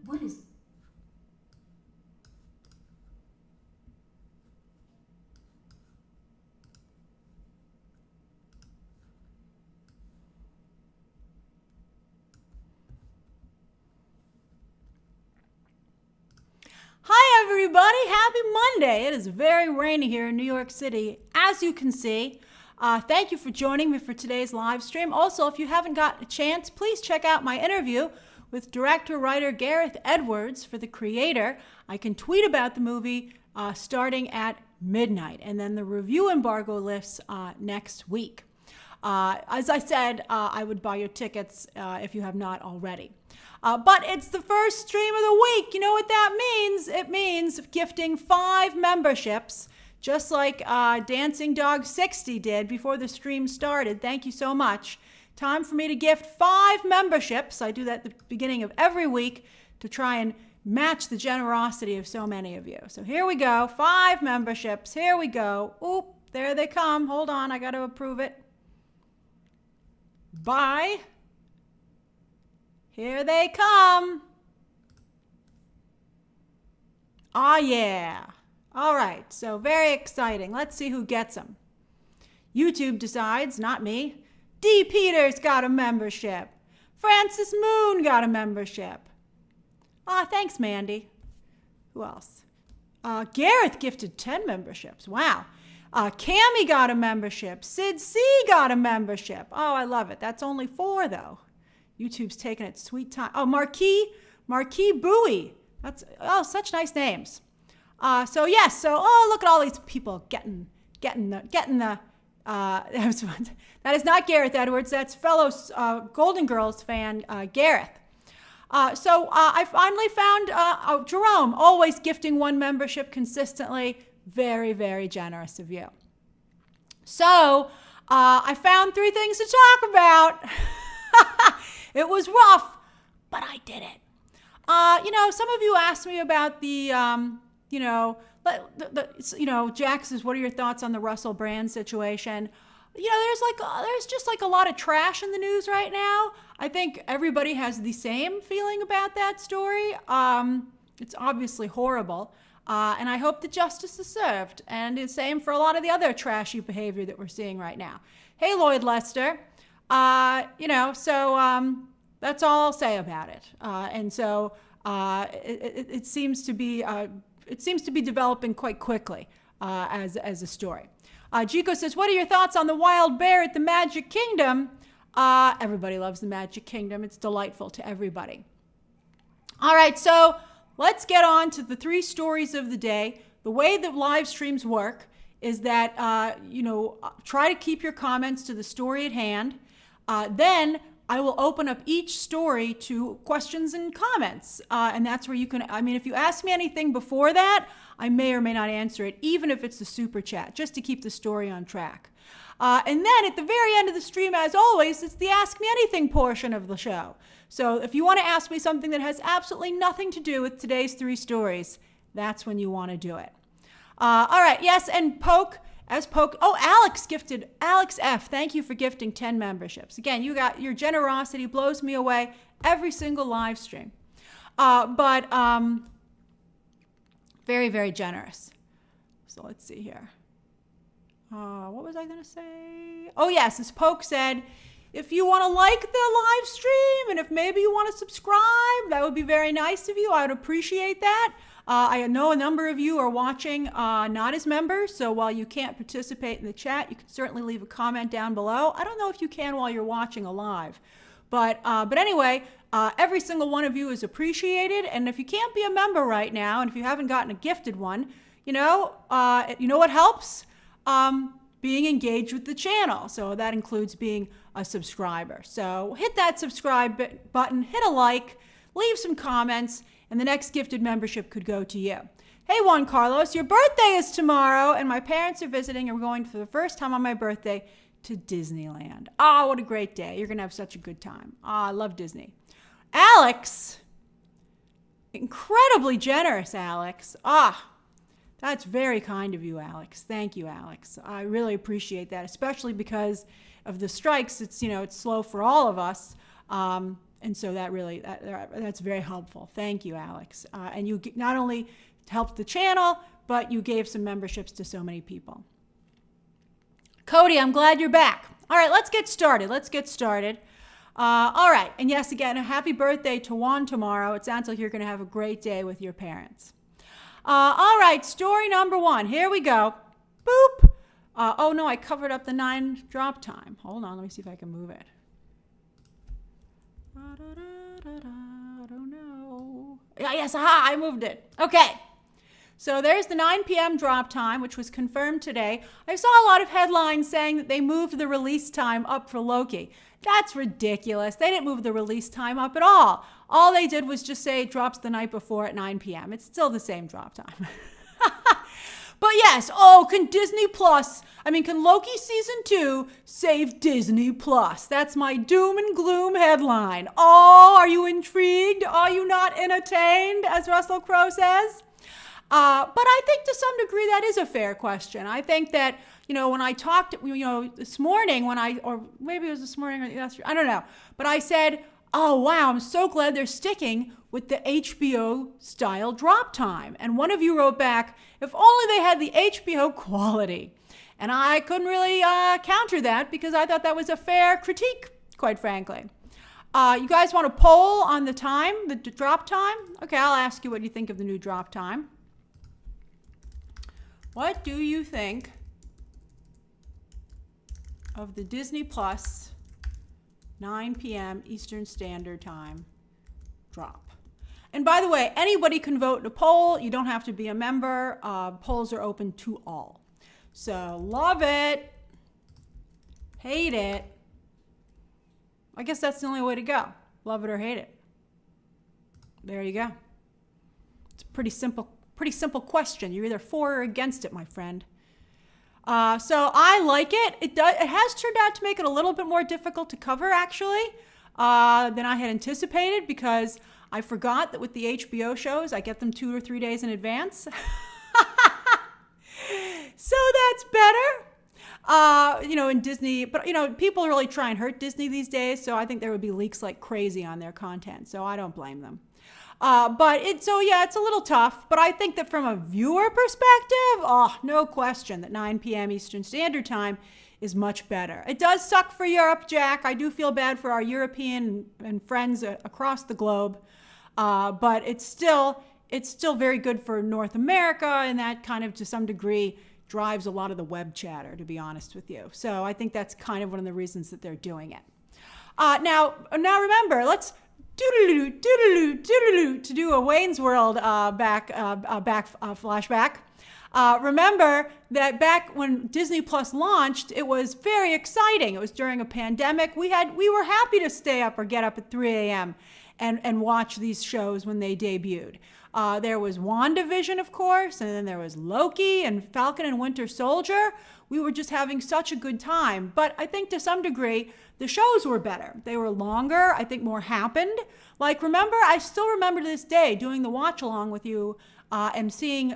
What is... Hi, everybody. Happy Monday. It is very rainy here in New York City, as you can see. Thank you for joining me for today's live stream. Also, if you haven't got a chance, please check out my interview with director-writer Gareth Edwards for The Creator. I can tweet about the movie starting at midnight, and then the review embargo lifts next week. As I said, I would buy your tickets if you have not already. But it's the first stream of the week. You know what that means? It means gifting 5 memberships, just like Dancing Dog 60 did before the stream started. Thank you so much. Time for me to gift 5 memberships. I do that at the beginning of every week to try and match the generosity of so many of you. So here we go. 5 memberships. Here we go. Oop, there they come. Hold on, I got to approve it. Bye. Here they come. Ah, yeah. All right, so very exciting. Let's see who gets them. YouTube decides, not me. D. Peters got a membership. Francis Moon got a membership. Ah, thanks, Mandy. Who else? Gareth gifted 10 memberships. Wow. Cammie got a membership. Sid C got a membership. Oh, I love it. That's only 4, though. YouTube's taking its sweet time. Oh, Marquis Bowie. That's such nice names. So yes. So look at all these people getting the. That is not Gareth Edwards. That's fellow Golden Girls fan Gareth. So I finally found Jerome, always gifting 1 membership consistently. Very, very generous of you. So I found 3 things to talk about. It was rough, but I did it. Some of you asked me about the, Jack says, what are your thoughts on the Russell Brand situation? There's just like a lot of trash in the news right now. I think everybody has the same feeling about that story. It's obviously horrible. And I hope that justice is served. And the same for a lot of the other trashy behavior that we're seeing right now. Hey, Lloyd Lester. That's all I'll say about it. It seems to be developing quite quickly as a story. Jico says, what are your thoughts on the wild bear at the Magic Kingdom? Everybody loves the Magic Kingdom. It's delightful to everybody. All right, so let's get on to the 3 stories of the day. The way that live streams work is that, try to keep your comments to the story at hand. Then I will open up each story to questions and comments. And that's where you can, if you ask me anything before that, I may or may not answer it, even if it's a super chat, just to keep the story on track. And then at the very end of the stream, as always, it's the Ask Me Anything portion of the show. So if you want to ask me something that has absolutely nothing to do with today's 3 stories, that's when you want to do it. All right, yes, and Alex F, thank you for gifting 10 memberships. Again, your generosity blows me away every single live stream. Very, very generous. So let's see here. What was I going to say? Oh, yes, as Poke said, if you want to like the live stream and if maybe you want to subscribe, that would be very nice of you. I would appreciate that. I know a number of you are watching not as members, so while you can't participate in the chat, you can certainly leave a comment down below. I don't know if you can while you're watching a live. But anyway, every single one of you is appreciated, and if you can't be a member right now, and if you haven't gotten a gifted one, you know what helps? Being engaged with the channel. So that includes being a subscriber. So hit that subscribe button, hit a like, leave some comments, and the next gifted membership could go to you. Hey, Juan Carlos, your birthday is tomorrow, and my parents are visiting, and we're going for the first time on my birthday to Disneyland. Ah, what a great day. You're going to have such a good time. Ah, I love Disney. Alex, incredibly generous, Alex. Ah, that's very kind of you, Alex. Thank you, Alex. I really appreciate that, especially because of the strikes. It's slow for all of us. And so that's very helpful. Thank you, Alex. And you not only helped the channel, but you gave some memberships to so many people. Cody, I'm glad you're back. All right, let's get started. All right, and yes, again, a happy birthday to Juan tomorrow. It sounds like you're going to have a great day with your parents. All right, story number 1. Here we go. Boop. Oh, no, I covered up the 9 drop time. Hold on, let me see if I can move it. I don't know. Yes, aha, I moved it. Okay. So there's the 9 p.m. drop time, which was confirmed today. I saw a lot of headlines saying that they moved the release time up for Loki. That's ridiculous. They didn't move the release time up at all. All they did was just say it drops the night before at 9 p.m. It's still the same drop time. But yes, can Loki season 2 save Disney Plus? That's my doom and gloom headline. Oh, are you intrigued? Are you not entertained, as Russell Crowe says? But I think to some degree that is a fair question. I think that, when I talked, this morning or maybe it was this morning or yesterday, I don't know. But I said, oh, wow, I'm so glad they're sticking with the HBO style drop time. And one of you wrote back, if only they had the HBO quality. And I couldn't really counter that because I thought that was a fair critique, quite frankly. You guys want a poll on the time, the drop time? Okay, I'll ask you what you think of the new drop time. What do you think of the Disney Plus 9 p.m. Eastern Standard Time drop? And by the way, anybody can vote in a poll. You don't have to be a member. Polls are open to all. So love it, hate it. I guess that's the only way to go. Love it or hate it. There you go. It's a pretty simple question. You're either for or against it, my friend. So I like it. It has turned out to make it a little bit more difficult to cover, actually, than I had anticipated, because I forgot that with the HBO shows, I get them 2 or 3 days in advance. So that's better. In Disney, but people really try and hurt Disney these days, so I think there would be leaks like crazy on their content, so I don't blame them. It's a little tough, but I think that from a viewer perspective, no question that 9 p.m. Eastern Standard Time is much better. It does suck for Europe, Jack. I do feel bad for our European and friends across the globe, but it's still very good for North America, and that kind of, to some degree, drives a lot of the web chatter, to be honest with you. So I think that's kind of one of the reasons that they're doing it. Now remember, let's to do a Wayne's World flashback. Remember that back when Disney Plus launched, it was very exciting. It was during a pandemic. We were happy to stay up or get up at 3 a.m. and watch these shows when they debuted. There was WandaVision, of course, and then there was Loki and Falcon and Winter Soldier. We were just having such a good time. But I think to some degree, the shows were better. They were longer. I think more happened. I still remember to this day doing the watch along with you and seeing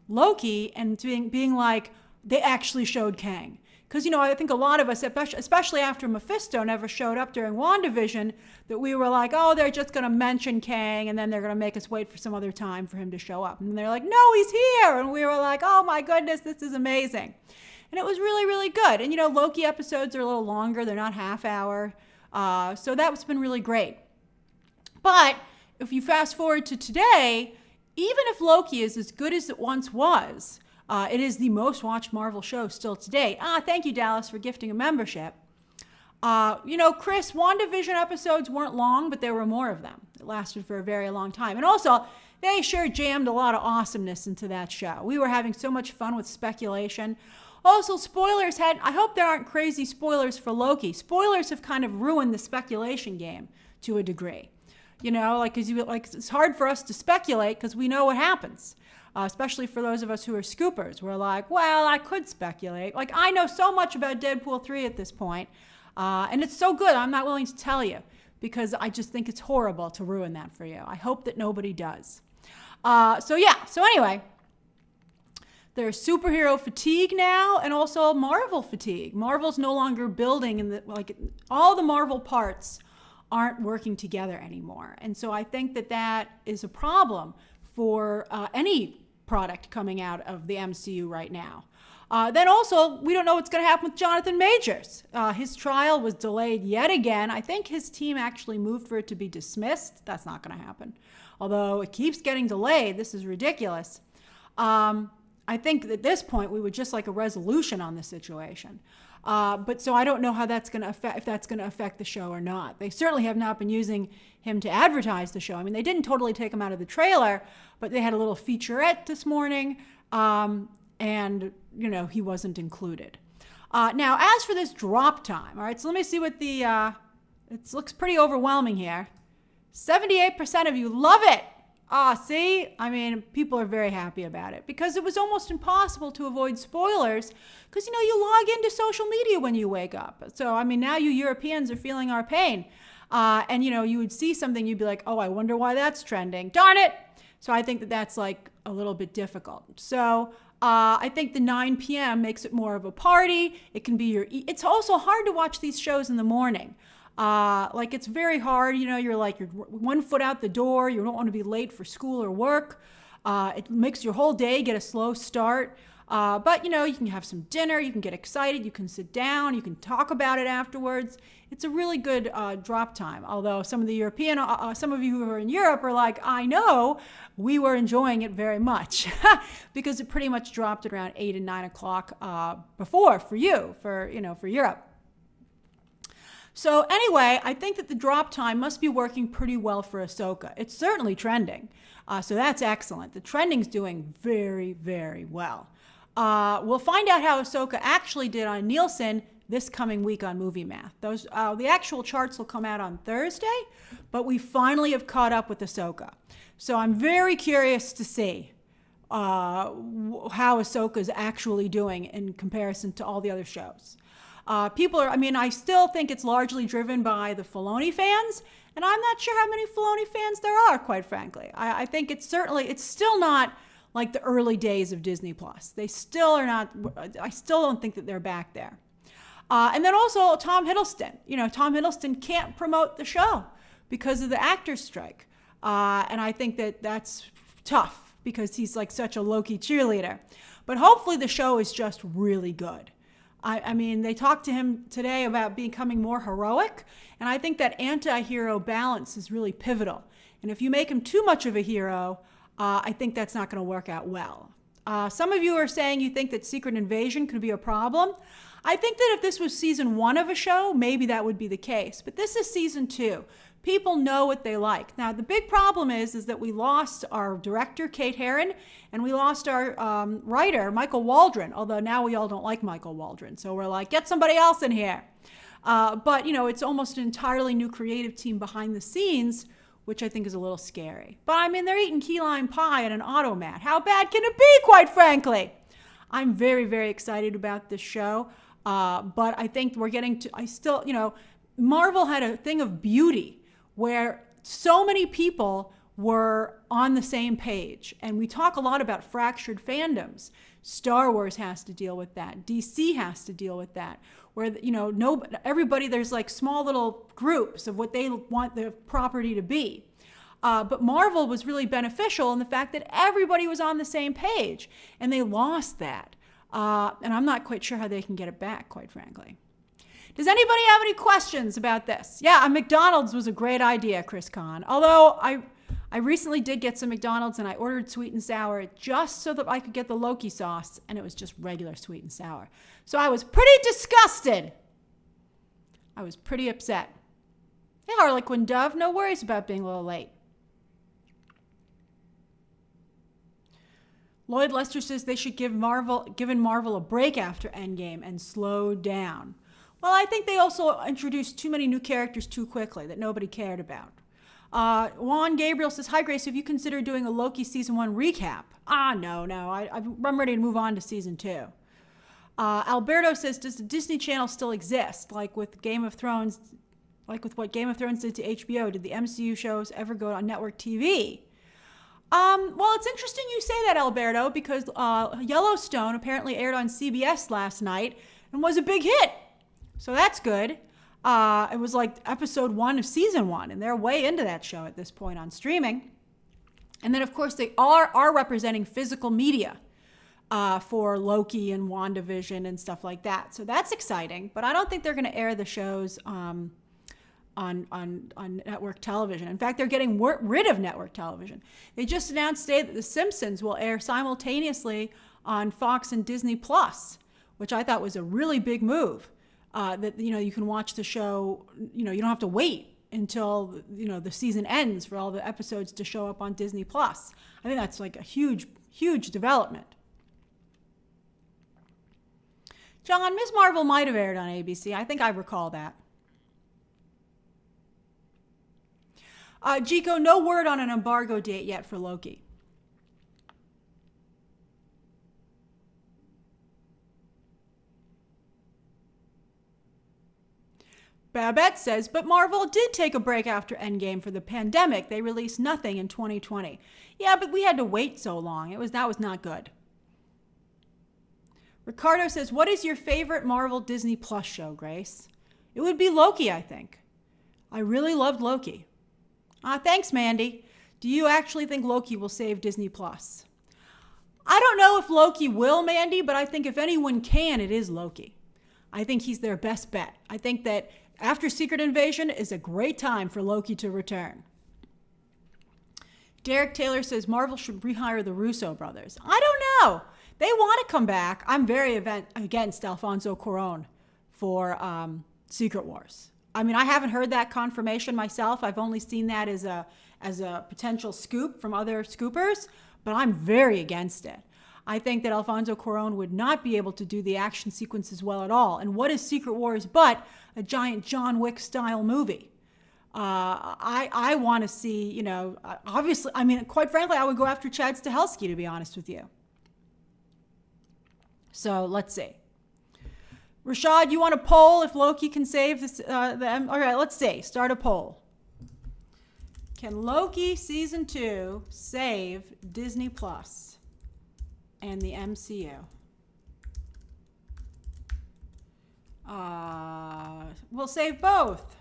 Loki and being like, they actually showed Kang. Because, I think a lot of us, especially after Mephisto never showed up during WandaVision, that we were like, oh, they're just going to mention Kang, and then they're going to make us wait for some other time for him to show up. And they're like, no, he's here. And we were like, oh, my goodness, this is amazing. And it was really, really good. And, Loki episodes are a little longer. They're not half hour. So that's been really great. But if you fast forward to today, even if Loki is as good as it once was, it is the most watched Marvel show still to date. Thank you, Dallas, for gifting a membership. Chris, WandaVision episodes weren't long, but there were more of them. It lasted for a very long time. And also, they sure jammed a lot of awesomeness into that show. We were having so much fun with speculation. Also, spoilers I hope there aren't crazy spoilers for Loki. Spoilers have kind of ruined the speculation game to a degree. It's hard for us to speculate because we know what happens. Especially for those of us who are scoopers. We're like, well, I could speculate. I know so much about Deadpool 3 at this point, and it's so good, I'm not willing to tell you, because I just think it's horrible to ruin that for you. I hope that nobody does. So anyway, there's superhero fatigue now, and also Marvel fatigue. Marvel's no longer building, all the Marvel parts aren't working together anymore. And so I think that that is a problem for any product coming out of the MCU right now. Then also, we don't know what's going to happen with Jonathan Majors. His trial was delayed yet again. I think his team actually moved for it to be dismissed. That's not going to happen. Although it keeps getting delayed. This is ridiculous. I think at this point, we would just like a resolution on the situation. But so I don't know how that's going to affect, if that's going to affect the show or not. They certainly have not been using him to advertise the show. I mean, they didn't totally take him out of the trailer, but they had a little featurette this morning. And, he wasn't included. Now, as for this drop time, all right, so let me see what it looks pretty overwhelming here. 78% of you love it. See? I mean, people are very happy about it because it was almost impossible to avoid spoilers because, you log into social media when you wake up. So, I mean, now you Europeans are feeling our pain. And, you would see something, you'd be like, oh, I wonder why that's trending. Darn it. So I think that that's like a little bit difficult. So I think the 9 p.m. makes it more of a party. It can be it's also hard to watch these shows in the morning. It's very hard, you're 1 foot out the door. You don't want to be late for school or work. It makes your whole day get a slow start. But you can have some dinner, you can get excited, you can sit down, you can talk about it afterwards. It's a really good drop time. Although some of the some of you who are in Europe are like, I know, we were enjoying it very much because it pretty much dropped at around 8 and 9 o'clock before for Europe. So anyway, I think that the drop time must be working pretty well for Ahsoka. It's certainly trending. So that's excellent. The trending's doing very, very well. We'll find out how Ahsoka actually did on Nielsen this coming week on Movie Math. The actual charts will come out on Thursday, but we finally have caught up with Ahsoka. So I'm very curious to see how Ahsoka is actually doing in comparison to all the other shows. I still think it's largely driven by the Filoni fans, and I'm not sure how many Filoni fans there are, quite frankly. I think it's still not like the early days of Disney Plus. They still are not, I still don't think that they're back there. And then also Tom Hiddleston. Tom Hiddleston can't promote the show because of the actors' strike. And I think that that's tough because he's like such a Loki cheerleader. But hopefully the show is just really good. I mean, they talked to him today about becoming more heroic, and I think that anti-hero balance is really pivotal. And if you make him too much of a hero, I think that's not going to work out well. Some of you are saying you think that Secret Invasion could be a problem. I think that if this was season 1 of a show, maybe that would be the case. But this is season 2. People know what they like. Now, the big problem is that we lost our director, Kate Herron, and we lost our writer, Michael Waldron, although now we all don't like Michael Waldron. So we're like, get somebody else in here. But, it's almost an entirely new creative team behind the scenes, which I think is a little scary. But, I mean, they're eating key lime pie at an automat. How bad can it be, quite frankly? I'm very, very excited about this show. But I think we're getting to, Marvel had a thing of beauty where so many people were on the same page. And we talk a lot about fractured fandoms. Star Wars has to deal with that. DC has to deal with that. Where, everybody, there's like small little groups of what they want the property to be. But Marvel was really beneficial in the fact that everybody was on the same page. And they lost that. And I'm not quite sure how they can get it back, quite frankly. Does anybody have any questions about this? Yeah, McDonald's was a great idea, Chris Kahn. Although I recently did get some McDonald's and I ordered sweet and sour just so that I could get the Loki sauce, and it was just regular sweet and sour. So I was pretty disgusted. I was pretty upset. Hey, Harlequin Dove, no worries about being a little late. Lloyd Lester says they should give Marvel a break after Endgame and slow down. Well, I think they also introduced too many new characters too quickly that nobody cared about. Juan Gabriel says, hi, Grace, have you considered doing a Loki season 1 recap? No. I'm ready to move on to season 2. Alberto says, does the Disney Channel still exist? Like with what Game of Thrones did to HBO, did the MCU shows ever go on network TV? Well, it's interesting you say that, Alberto, because Yellowstone apparently aired on CBS last night and was a big hit. So that's good. It was like episode 1 of season 1, and they're way into that show at this point on streaming. And then, of course, they are representing physical media for Loki and WandaVision and stuff like that. So that's exciting. But I don't think they're going to air the shows on network television. In fact, they're getting rid of network television. They just announced today that The Simpsons will air simultaneously on Fox and Disney Plus, which I thought was a really big move. That you can watch the show. You don't have to wait until the season ends for all the episodes to show up on Disney Plus. I think that's like a huge development. John, Ms. Marvel might have aired on ABC. I think I recall that. Jico, no word on an embargo date yet for Loki. Babette says, but Marvel did take a break after Endgame for the pandemic. They released nothing in 2020. Yeah, but we had to wait so long. That was not good. Ricardo says, what is your favorite Marvel Disney Plus show, Grace? It would be Loki, I think. I really loved Loki. Thanks, Mandy. Do you actually think Loki will save Disney Plus? I don't know if Loki will, Mandy, but I think if anyone can, it is Loki. I think he's their best bet. I think that after Secret Invasion is a great time for Loki to return. Derek Taylor says Marvel should rehire the Russo brothers. I don't know. They want to come back. I'm very against Alfonso Cuarón for Secret Wars. I mean, I haven't heard that confirmation myself. I've only seen that as a potential scoop from other scoopers, but I'm very against it. I think that Alfonso Cuarón would not be able to do the action sequences well at all. And what is Secret Wars but a giant John Wick style movie? I want to see, obviously, I mean, quite frankly, I would go after Chad Stahelski, to be honest with you. So let's see. Rashad, you want a poll if Loki can save this? All right, let's see. Start a poll. Can Loki season 2 save Disney Plus and the MCU? We'll save both.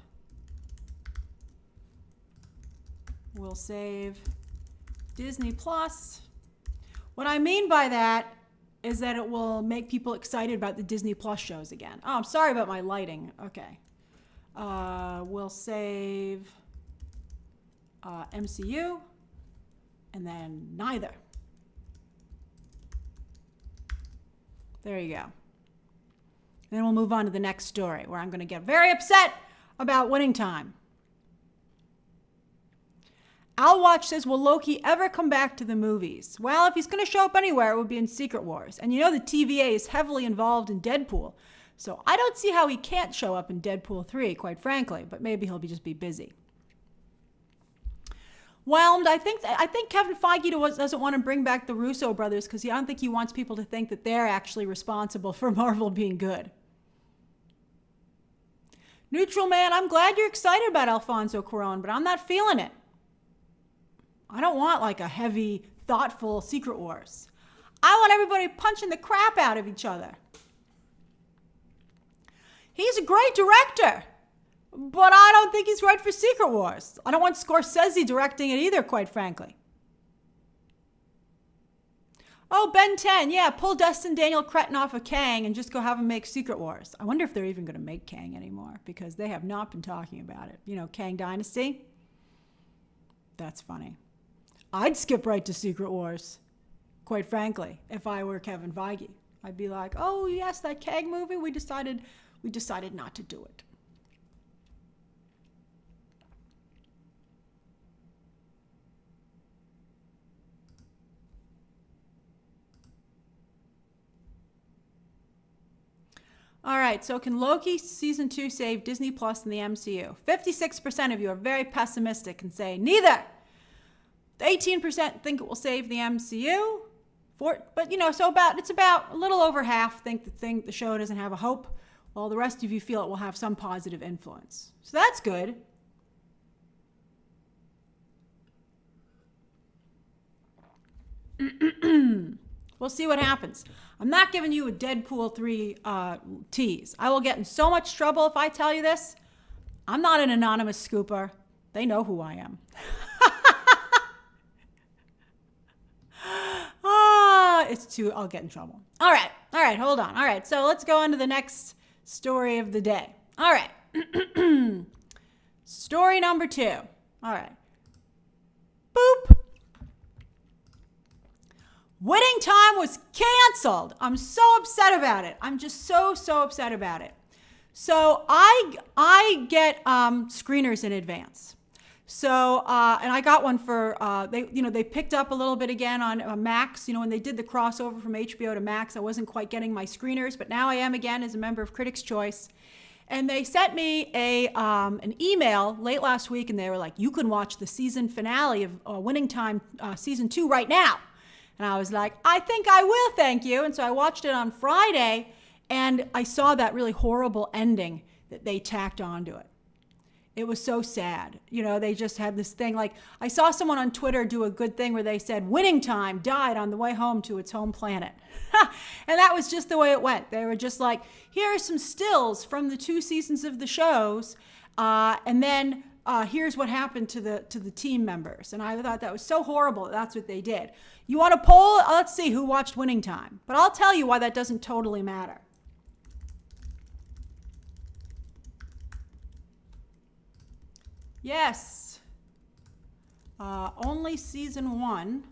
We'll save Disney Plus. What I mean by that is that it will make people excited about the Disney Plus shows again. Oh, I'm sorry about my lighting. Okay. We'll save MCU and then neither. There you go. Then we'll move on to the next story where I'm going to get very upset about winning time. Al Watch says, will Loki ever come back to the movies? Well, if he's going to show up anywhere, it would be in Secret Wars. And the TVA is heavily involved in Deadpool. So I don't see how he can't show up in Deadpool 3, quite frankly. But maybe he'll just be busy. Whelmed, I think Kevin Feige doesn't want to bring back the Russo brothers because I don't think he wants people to think that they're actually responsible for Marvel being good. Neutral Man, I'm glad you're excited about Alfonso Cuarón, but I'm not feeling it. I don't want like a heavy, thoughtful Secret Wars. I want everybody punching the crap out of each other. He's a great director, but I don't think he's right for Secret Wars. I don't want Scorsese directing it either, quite frankly. Oh, Ben 10, yeah, pull Destin Daniel Cretton off of Kang and just go have him make Secret Wars. I wonder if they're even going to make Kang anymore because they have not been talking about it. Kang Dynasty? That's funny. I'd skip right to Secret Wars, quite frankly, if I were Kevin Feige. I'd be like, oh, yes, that Kang movie, we decided not to do it. All right, so can Loki season 2 save Disney Plus and the MCU? 56% of you are very pessimistic and say neither. 18% think it will save the MCU. It's about a little over half think the show doesn't have a hope, while the rest of you feel it will have some positive influence. So that's good. We'll see what happens. I'm not giving you a Deadpool 3 tease. I will get in so much trouble if I tell you this. I'm not an anonymous scooper. They know who I am. I'll get in trouble. All right, hold on. All right, so let's go on to the next story of the day. All right. Story number 2. All right. Boop. Winning Time was canceled. I'm so upset about it. I'm just so upset about it. So I get screeners in advance. So and I got one for they picked up a little bit again on Max. When they did the crossover from HBO to Max, I wasn't quite getting my screeners, but now I am again as a member of Critics' Choice. And they sent me an email late last week, and they were like, "You can watch the season finale of Winning Time season 2 right now." And I was like, "I think I will, thank you." And so I watched it on Friday, and I saw that really horrible ending that they tacked onto it. It was so sad. They just had this thing. Like, I saw someone on Twitter do a good thing where they said, "Winning Time died on the way home to its home planet." And that was just the way it went. They were just like, here are some stills from the 2 seasons of the shows, and then here's what happened to the team members. And I thought that was so horrible. That's what they did. You want a poll? Let's see who watched Winning Time. But I'll tell you why that doesn't totally matter. Yes. Only season 1.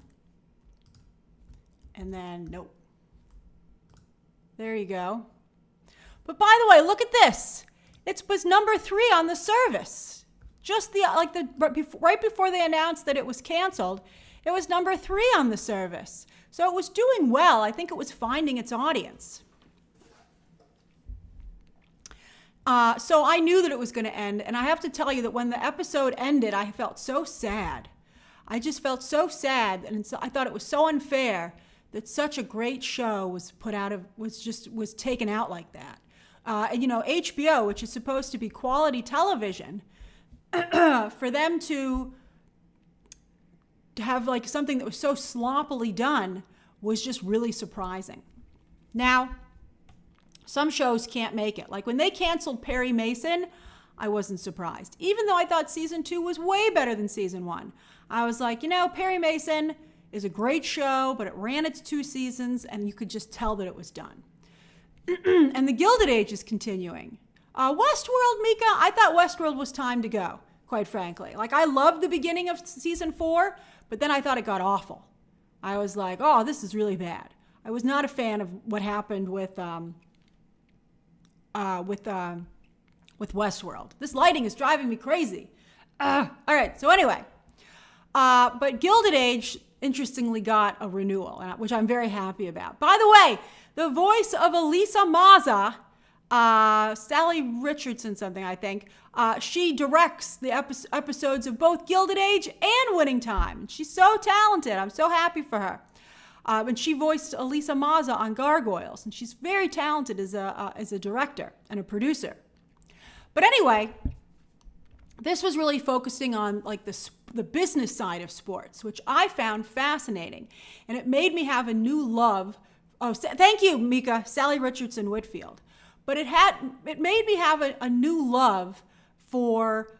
And then, nope. There you go. But by the way, look at this. It was number 3 on the service. Just right before they announced that it was canceled, it was number 3 on the service. So it was doing well. I think it was finding its audience. So I knew that it was going to end, and I have to tell you that when the episode ended, I felt so sad. I just felt so sad, and I thought it was so unfair that such a great show was was taken out like that. And HBO, which is supposed to be quality television, for them to have like something that was so sloppily done was just really surprising. Now, some shows can't make it. Like when they canceled Perry Mason, I wasn't surprised. Even though I thought season 2 was way better than season 1. I was like, Perry Mason is a great show, but it ran its 2 seasons and you could just tell that it was done. And the Gilded Age is continuing. Westworld, Mika, I thought Westworld was time to go, quite frankly. Like I loved the beginning of season 4, but then I thought it got awful. I was like, oh, this is really bad. I was not a fan of what happened with Westworld. This lighting is driving me crazy. All right, so anyway. But Gilded Age, interestingly, got a renewal, which I'm very happy about. By the way, the voice of Elisa Maza, Sally Richardson something, I think, she directs the episodes of both Gilded Age and Winning Time. She's so talented. I'm so happy for her. And she voiced Elisa Maza on Gargoyles, and she's very talented as a director and a producer. But anyway, this was really focusing on like the business side of sports, which I found fascinating, and it made me have a new love. Oh, thank you, Mika, Sally Richardson Whitfield. But it made me have a new love for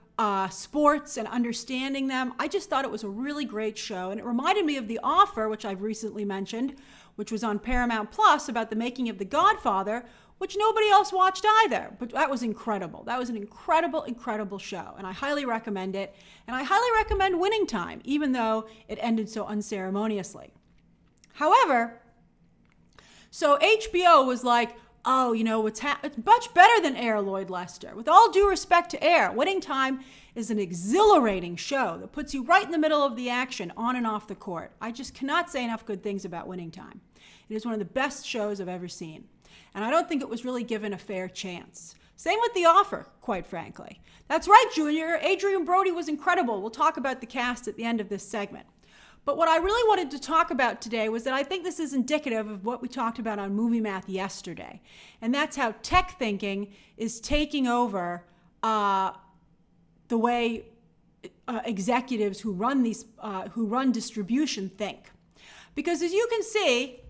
sports and understanding them. I just thought it was a really great show, and it reminded me of The Offer, which I've recently mentioned, which was on Paramount Plus about the making of The Godfather, which nobody else watched either. But that was incredible. That was an incredible show, and I highly recommend it. And I highly recommend Winning Time, even though it ended so unceremoniously. However, so HBO was like, oh, it's much better than Air, Lloyd Lester. With all due respect to Air, Winning Time is an exhilarating show that puts you right in the middle of the action, on and off the court. I just cannot say enough good things about Winning Time. It is one of the best shows I've ever seen. And I don't think it was really given a fair chance. Same with The Offer, quite frankly. That's right, Junior. Adrian Brody was incredible. We'll talk about the cast at the end of this segment. But what I really wanted to talk about today was that I think this is indicative of what we talked about on Movie Math yesterday. And that's how tech thinking is taking over the way executives who run distribution think. Because as you can see,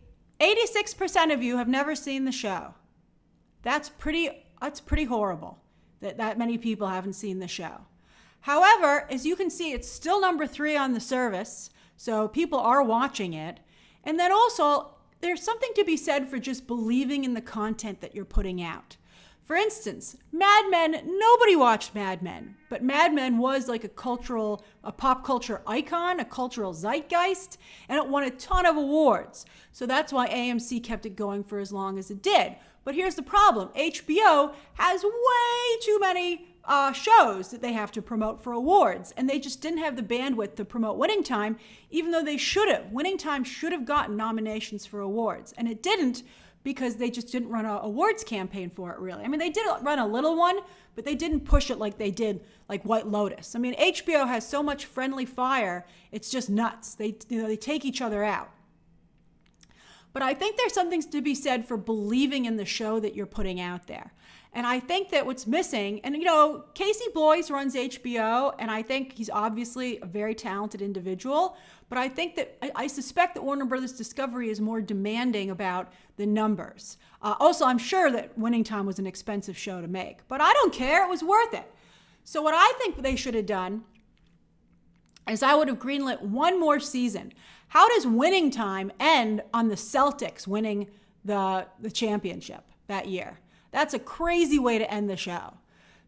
86% of you have never seen the show. That's pretty horrible. that many people haven't seen the show. However, as you can see, it's still number 3 on the service, so people are watching it. And then also, there's something to be said for just believing in the content that you're putting out. For instance, Mad Men, nobody watched Mad Men, but Mad Men was like a pop culture icon, a cultural zeitgeist, and it won a ton of awards. So that's why AMC kept it going for as long as it did. But here's the problem. HBO has way too many shows that they have to promote for awards, and they just didn't have the bandwidth to promote Winning Time, even though they should have. Winning Time should have gotten nominations for awards, and it didn't, because they just didn't run an awards campaign for it, really. I mean, they did run a little one, but they didn't push it like they did like White Lotus. I mean, HBO has so much friendly fire, it's just nuts. They take each other out. But I think there's something to be said for believing in the show that you're putting out there. And I think that what's missing, and Casey Bloys runs HBO, and I think he's obviously a very talented individual, but I think that, I suspect that Warner Brothers Discovery is more demanding about the numbers. Also, I'm sure that Winning Time was an expensive show to make, but I don't care, it was worth it. So what I think they should have done is I would have greenlit one more season. How does Winning Time end on the Celtics winning the championship that year? That's a crazy way to end the show.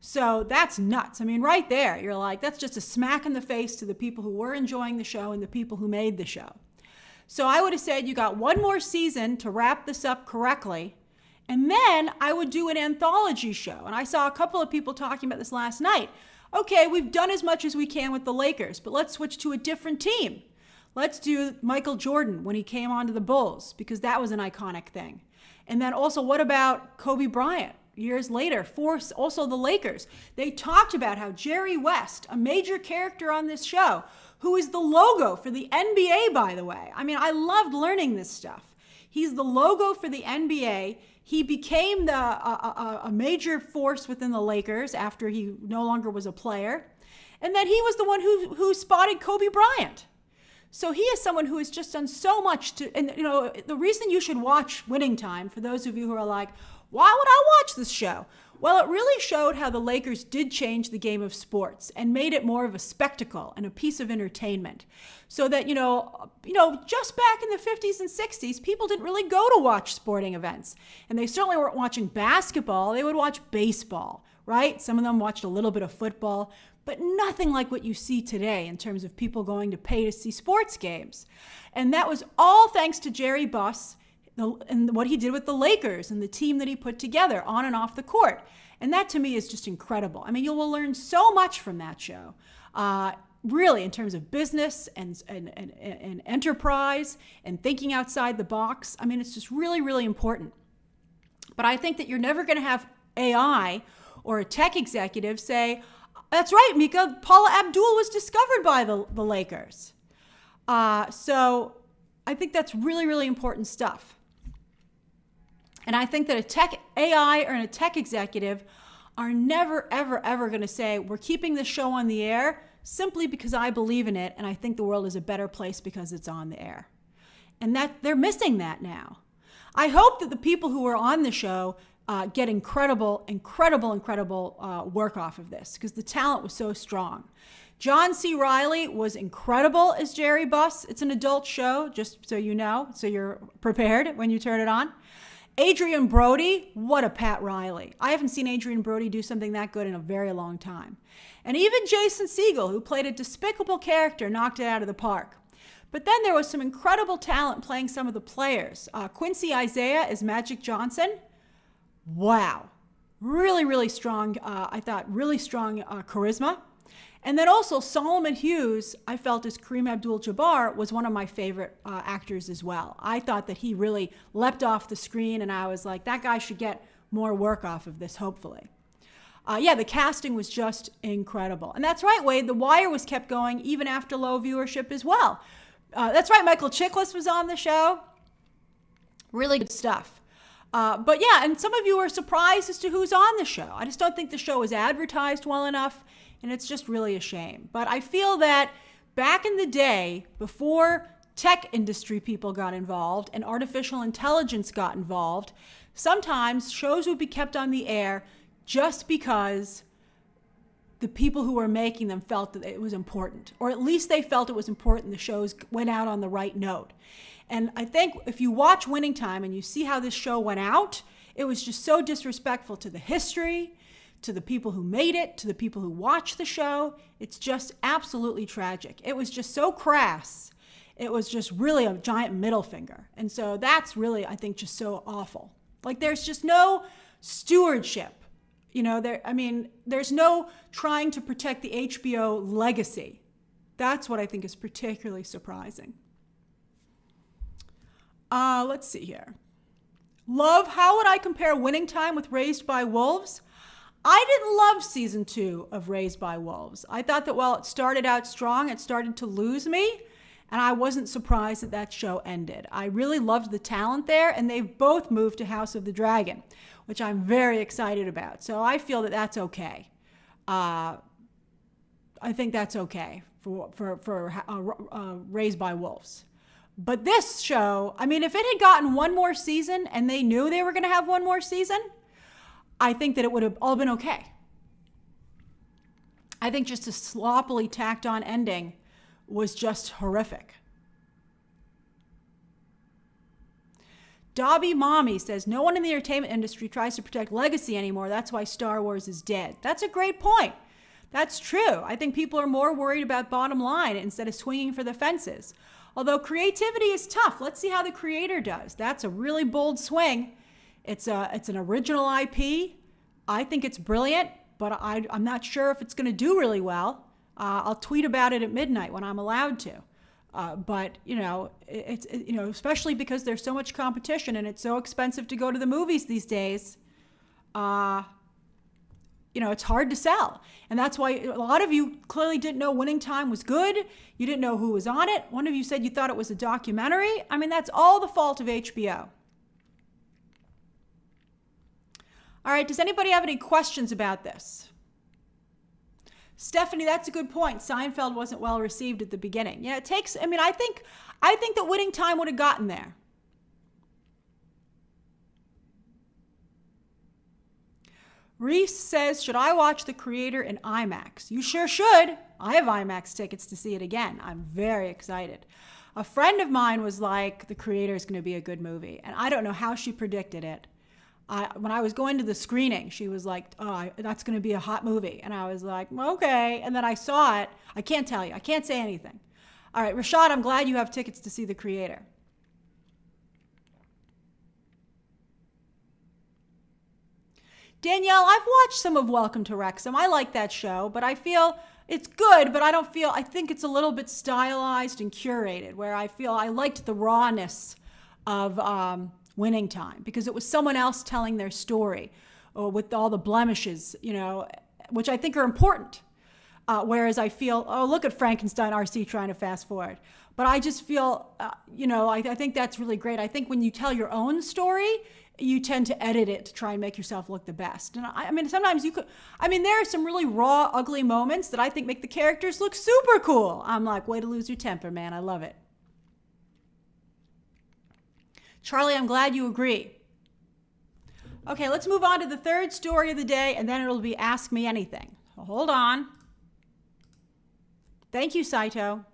So that's nuts. I mean, right there, you're like, that's just a smack in the face to the people who were enjoying the show and the people who made the show. So I would have said you got one more season to wrap this up correctly, and then I would do an anthology show. And I saw a couple of people talking about this last night. Okay, we've done as much as we can with the Lakers, but let's switch to a different team. Let's do Michael Jordan when he came onto the Bulls, because that was an iconic thing. And then also, what about Kobe Bryant years later for also the Lakers? They talked about how Jerry West, a major character on this show, who is the logo for the NBA, by the way. I mean, I loved learning this stuff. He's the logo for the NBA. He became a major force within the Lakers after he no longer was a player. And then he was the one who spotted Kobe Bryant. So he is someone who has just done so much and the reason you should watch Winning Time, for those of you who are like, why would I watch this show? Well, it really showed how the Lakers did change the game of sports and made it more of a spectacle and a piece of entertainment. So that, just back in the 50s and 60s, people didn't really go to watch sporting events. And they certainly weren't watching basketball. They would watch baseball, right? Some of them watched a little bit of football, but nothing like what you see today in terms of people going to pay to see sports games. And that was all thanks to Jerry Buss and what he did with the Lakers and the team that he put together on and off the court. And that to me is just incredible. I mean, you will learn so much from that show, really, in terms of business and enterprise and thinking outside the box. I mean, it's just really, really important. But I think that you're never going to have AI or a tech executive say, that's right, Mika, Paula Abdul was discovered by the Lakers. So I think that's really, really important stuff. And I think that a tech AI or a tech executive are never, ever, ever going to say, we're keeping this show on the air simply because I believe in it and I think the world is a better place because it's on the air. And that they're missing that now. I hope that the people who are on the show get incredible work off of this, because the talent was so strong. John C. Reilly was incredible as Jerry Buss. It's an adult show, just so you know, so you're prepared when you turn it on. Adrian Brody, what a Pat Riley. I haven't seen Adrian Brody do something that good in a very long time. And even Jason Segel, who played a despicable character, knocked it out of the park. But then there was some incredible talent playing some of the players. Quincy Isaiah as Magic Johnson. Wow. Really, really strong, I thought, really strong charisma. And then also Solomon Hughes, I felt as Kareem Abdul-Jabbar, was one of my favorite actors as well. I thought that he really leapt off the screen, and I was like, that guy should get more work off of this, hopefully. The casting was just incredible. And that's right, Wade, The Wire was kept going even after low viewership as well. That's right, Michael Chiklis was on the show. Really good stuff. And some of you are surprised as to who's on the show. I just don't think the show is advertised well enough, and it's just really a shame. But I feel that back in the day, before tech industry people got involved and artificial intelligence got involved, sometimes shows would be kept on the air just because the people who were making them felt that it was important, or at least they felt it was important. The shows went out on the right note. And I think if you watch Winning Time and you see how this show went out, it was just so disrespectful to the history, to the people who made it, to the people who watched the show. It's just absolutely tragic. It was just so crass. It was just really a giant middle finger. And so that's really, I think, just so awful. Like, there's just no stewardship. There's no trying to protect the HBO legacy. That's what I think is particularly surprising. Let's see here. Love, how would I compare Winning Time with Raised by Wolves? I didn't love season 2 of Raised by Wolves. I thought that while it started out strong, it started to lose me, and I wasn't surprised that that show ended. I really loved the talent there, and they've both moved to House of the Dragon, which I'm very excited about. So I feel that that's okay. I think that's okay for Raised by Wolves. But this show, if it had gotten one more season and they knew they were going to have one more season, I think that it would have all been okay. I think just a sloppily tacked on ending was just horrific. Dobby Mommy says, no one in the entertainment industry tries to protect legacy anymore. That's why Star Wars is dead. That's a great point. That's true. I think people are more worried about bottom line instead of swinging for the fences. Although creativity is tough. Let's see how the creator does. That's a really bold swing. It's an original IP. I think it's brilliant, but I'm not sure if it's going to do really well. I'll tweet about it at midnight when I'm allowed to. But especially because there's so much competition and it's so expensive to go to the movies these days. It's hard to sell. And that's why a lot of you clearly didn't know Winning Time was good. You didn't know who was on it. One of you said you thought it was a documentary. That's all the fault of HBO. All right, does anybody have any questions about this? Stephanie, that's a good point. Seinfeld wasn't well received at the beginning. Yeah, it takes, I think that Winning Time would have gotten there. Reese says, should I watch The Creator in IMAX? You sure should. I have IMAX tickets to see it again. I'm very excited. A friend of mine was like, The Creator is going to be a good movie. And I don't know how she predicted it. When I was going to the screening, she was like, oh, that's going to be a hot movie. And I was like, okay. And then I saw it. I can't tell you. I can't say anything. All right, Rashad, I'm glad you have tickets to see The Creator. Danielle, I've watched some of Welcome to Wrexham. I like that show, but I feel it's good, but I think it's a little bit stylized and curated, where I feel I liked the rawness of Winning Time because it was someone else telling their story with all the blemishes, which I think are important. Whereas I feel, look at Frankenstein RC trying to fast forward. But I just feel, I think that's really great. I think when you tell your own story, you tend to edit it to try and make yourself look the best. And sometimes you could, there are some really raw, ugly moments that I think make the characters look super cool. I'm like, way to lose your temper, man. I love it. Charlie, I'm glad you agree. Okay, let's move on to the third story of the day, and then it'll be Ask Me Anything. So hold on. Thank you, Saito.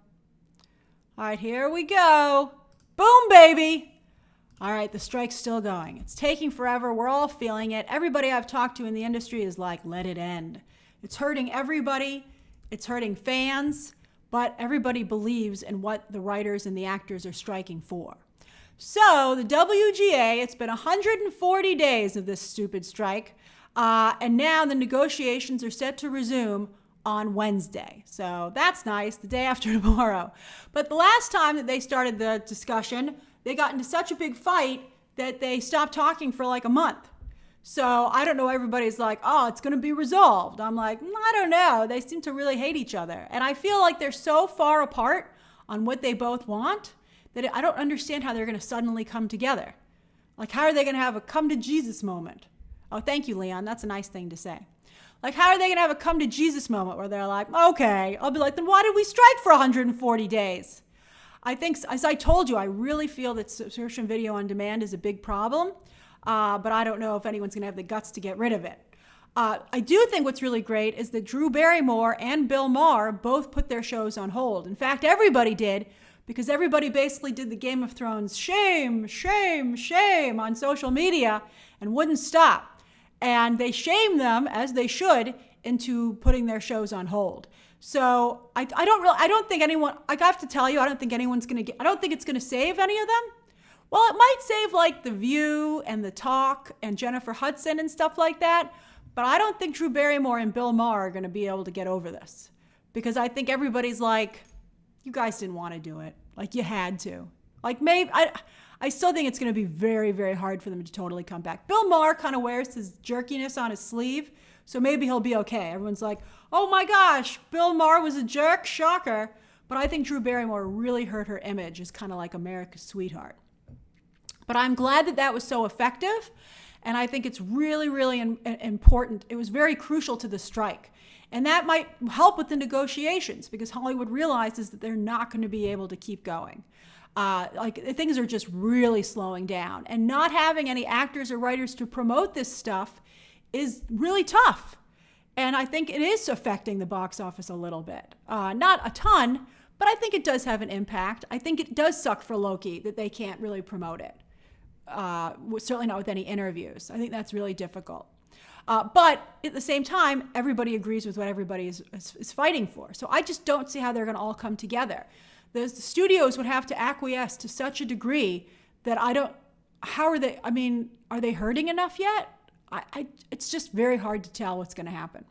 All right, here we go. Boom, baby. All right, the strike's still going. It's taking forever. We're all feeling it. Everybody I've talked to in the industry is like, let it end. It's hurting everybody. It's hurting fans, but everybody believes in what the writers and the actors are striking for. So the WGA, it's been 140 days of this stupid strike, and now the negotiations are set to resume on Wednesday. So that's nice, the day after tomorrow. But the last time that they started the discussion, they got into such a big fight that they stopped talking for like a month. So I don't know, everybody's like, oh, it's going to be resolved. I'm like, I don't know. They seem to really hate each other. And I feel like they're so far apart on what they both want that I don't understand how they're going to suddenly come together. Like, how are they going to have a come to Jesus moment? Oh, thank you, Leon. That's a nice thing to say. Like, how are they going to have a come to Jesus moment where they're like, okay, I'll be like, then why did we strike for 140 days? I think, as I told you, I really feel that subscription video on demand is a big problem, but I don't know if anyone's going to have the guts to get rid of it. I do think what's really great is that Drew Barrymore and Bill Maher both put their shows on hold. In fact, everybody did, because everybody basically did the Game of Thrones shame, shame, shame on social media and wouldn't stop. And they shamed them, as they should, into putting their shows on hold. So I don't think anyone, I have to tell you, I don't think anyone's going to get, I don't think it's going to save any of them. Well, it might save like The View and The Talk and Jennifer Hudson and stuff like that. But I don't think Drew Barrymore and Bill Maher are going to be able to get over this, because I think everybody's like, you guys didn't want to do it. Like, you had to. Like, maybe, I still think it's going to be very, very hard for them to totally come back. Bill Maher kind of wears his jerkiness on his sleeve, so maybe he'll be okay. Everyone's like, oh my gosh, Bill Maher was a jerk, shocker. But I think Drew Barrymore really hurt her image as kind of like America's sweetheart. But I'm glad that that was so effective. And I think it's really, really important. It was very crucial to the strike. And that might help with the negotiations, because Hollywood realizes that they're not going to be able to keep going. Like, things are just really slowing down. And not having any actors or writers to promote this stuff is really tough. And I think it is affecting the box office a little bit. Not a ton, but I think it does have an impact. I think it does suck for Loki that they can't really promote it. Certainly not with any interviews. I think that's really difficult. But at the same time, everybody agrees with what everybody is fighting for. So I just don't see how they're going to all come together. The studios would have to acquiesce to such a degree that how are they, I mean, are they hurting enough yet? It's just very hard to tell what's going to happen.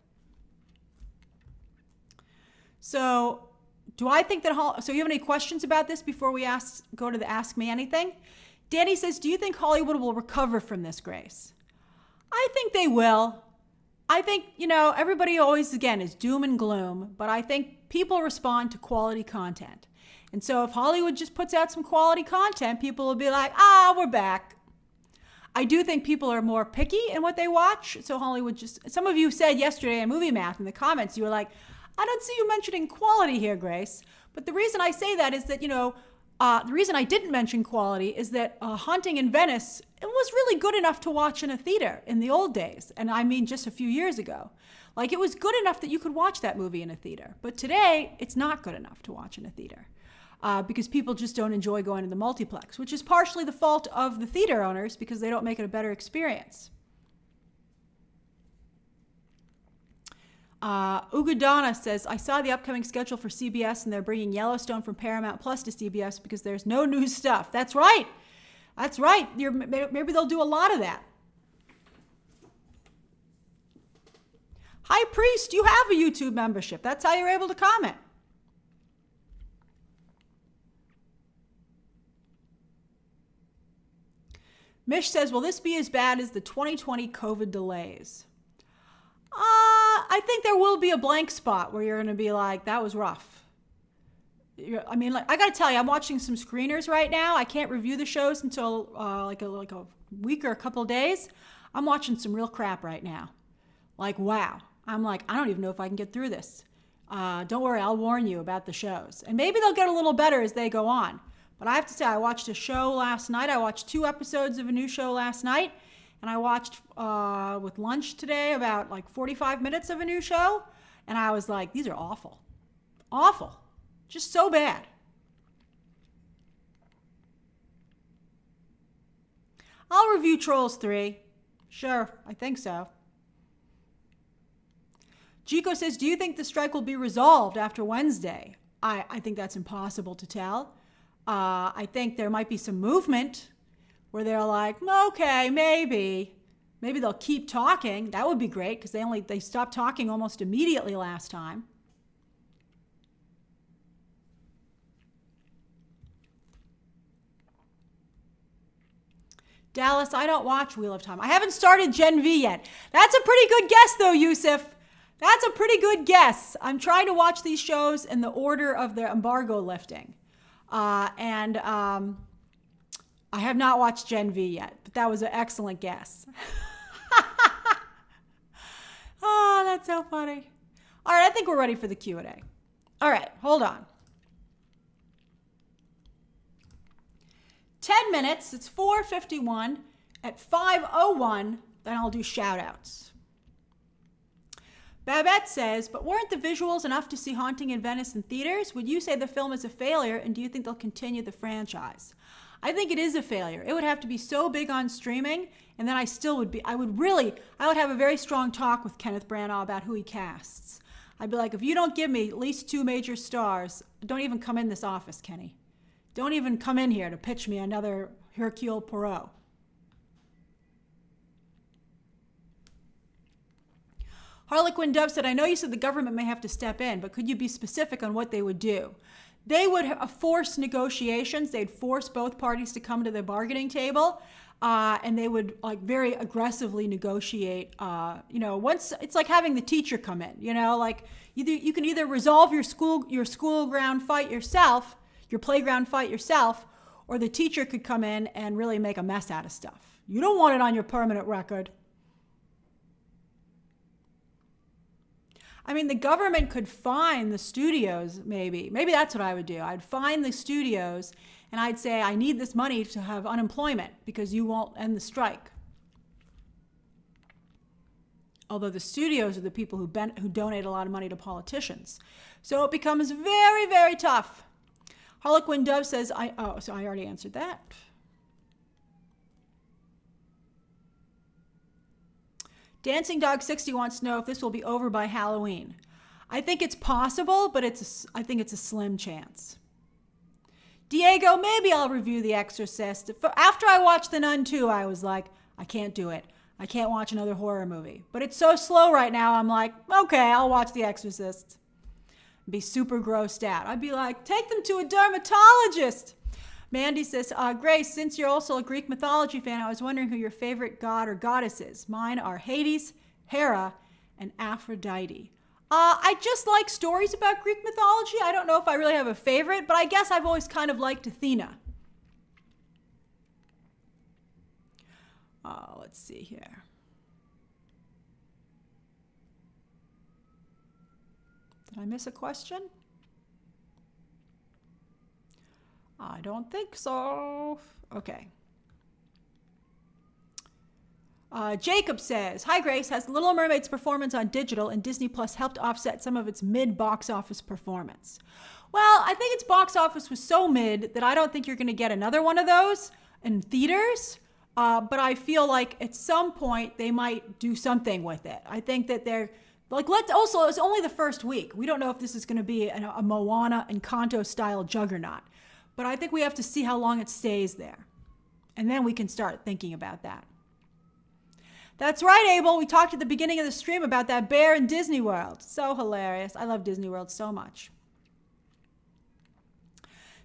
So do I think that, so you have any questions about this before we go to the Ask Me Anything? Danny says, do you think Hollywood will recover from this, Grace? I think they will. I think, everybody always, again, is doom and gloom, but I think people respond to quality content. And so if Hollywood just puts out some quality content, people will be like, we're back. I do think people are more picky in what they watch. So Hollywood some of you said yesterday in Movie Math in the comments, you were like, I don't see you mentioning quality here, Grace. But the reason I say that is that, the reason I didn't mention quality is that Haunting in Venice, it was really good enough to watch in a theater in the old days. And I mean just a few years ago. Like, it was good enough that you could watch that movie in a theater. But today, it's not good enough to watch in a theater. Because people just don't enjoy going to the multiplex, which is partially the fault of the theater owners because they don't make it a better experience. Ugadana says, I saw the upcoming schedule for CBS and they're bringing Yellowstone from Paramount Plus to CBS because there's no new stuff. That's right. That's right. Maybe they'll do a lot of that. High Priest, you have a YouTube membership. That's how you're able to comment. Mish says, will this be as bad as the 2020 COVID delays? I think there will be a blank spot where you're going to be like, that was rough. I mean, I got to tell you, I'm watching some screeners right now. I can't review the shows until like a week or a couple of days. I'm watching some real crap right now. Like, wow. I'm like, I don't even know if I can get through this. Don't worry, I'll warn you about the shows. And maybe they'll get a little better as they go on. But I have to say, I watched a show last night. I watched 2 episodes of a new show last night. And I watched with lunch today about like 45 minutes of a new show. And I was like, these are awful. Awful. Just so bad. I'll review Trolls 3. Sure, I think so. Chico says, do you think the strike will be resolved after Wednesday? I think that's impossible to tell. I think there might be some movement where they're like, okay, maybe they'll keep talking. That would be great because they stopped talking almost immediately last time. Dallas, I don't watch Wheel of Time. I haven't started Gen V yet. That's a pretty good guess though, Yusuf. That's a pretty good guess. I'm trying to watch these shows in the order of their embargo lifting. And I have not watched Gen V yet, but that was an excellent guess. Oh, that's so funny. All right, I think we're ready for the Q&A. All right, hold on. 10 minutes, it's 4:51. At 5:01, then I'll do shout outs. Babette says, but weren't the visuals enough to see Haunting in Venice in theaters? Would you say the film is a failure, and do you think they'll continue the franchise? I think it is a failure. It would have to be so big on streaming, and then I would have a very strong talk with Kenneth Branagh about who he casts. I'd be like, if you don't give me at least 2 major stars, don't even come in this office, Kenny. Don't even come in here to pitch me another Hercule Poirot. Harlequin Dove said, I know you said the government may have to step in, but could you be specific on what they would do? They would force negotiations. They'd force both parties to come to the bargaining table, and they would very aggressively negotiate. Once it's like having the teacher come in. You can either resolve your school ground fight yourself, your playground fight yourself, or the teacher could come in and really make a mess out of stuff. You don't want it on your permanent record. I mean, the government could fine the studios, maybe. Maybe that's what I would do. I'd fine the studios, and I'd say, I need this money to have unemployment because you won't end the strike. Although the studios are the people who donate a lot of money to politicians. So it becomes very, very tough. Harlequin Dove says, so I already answered that. Dancing Dog 60 wants to know if this will be over by Halloween. I think it's possible, but I think it's a slim chance. Diego, maybe I'll review The Exorcist. After I watched The Nun 2, I was like, I can't do it. I can't watch another horror movie. But it's so slow right now, I'm like, okay, I'll watch The Exorcist. Be super grossed out. I'd be like, take them to a dermatologist. Mandy says, Grace, since you're also a Greek mythology fan, I was wondering who your favorite god or goddess is. Mine are Hades, Hera, and Aphrodite. I just like stories about Greek mythology. I don't know if I really have a favorite, but I guess I've always kind of liked Athena. Let's see here. Did I miss a question? I don't think so. Okay. Jacob says, hi Grace, has Little Mermaid's performance on digital and Disney Plus helped offset some of its mid-box office performance? Well, I think its box office was so mid that I don't think you're going to get another one of those in theaters. But I feel like at some point they might do something with it. I think that they're also, it's only the first week. We don't know if this is going to be a Moana and Encanto style juggernaut. But I think we have to see how long it stays there. And then we can start thinking about that. That's right, Abel. We talked at the beginning of the stream about that bear in Disney World. So hilarious. I love Disney World so much.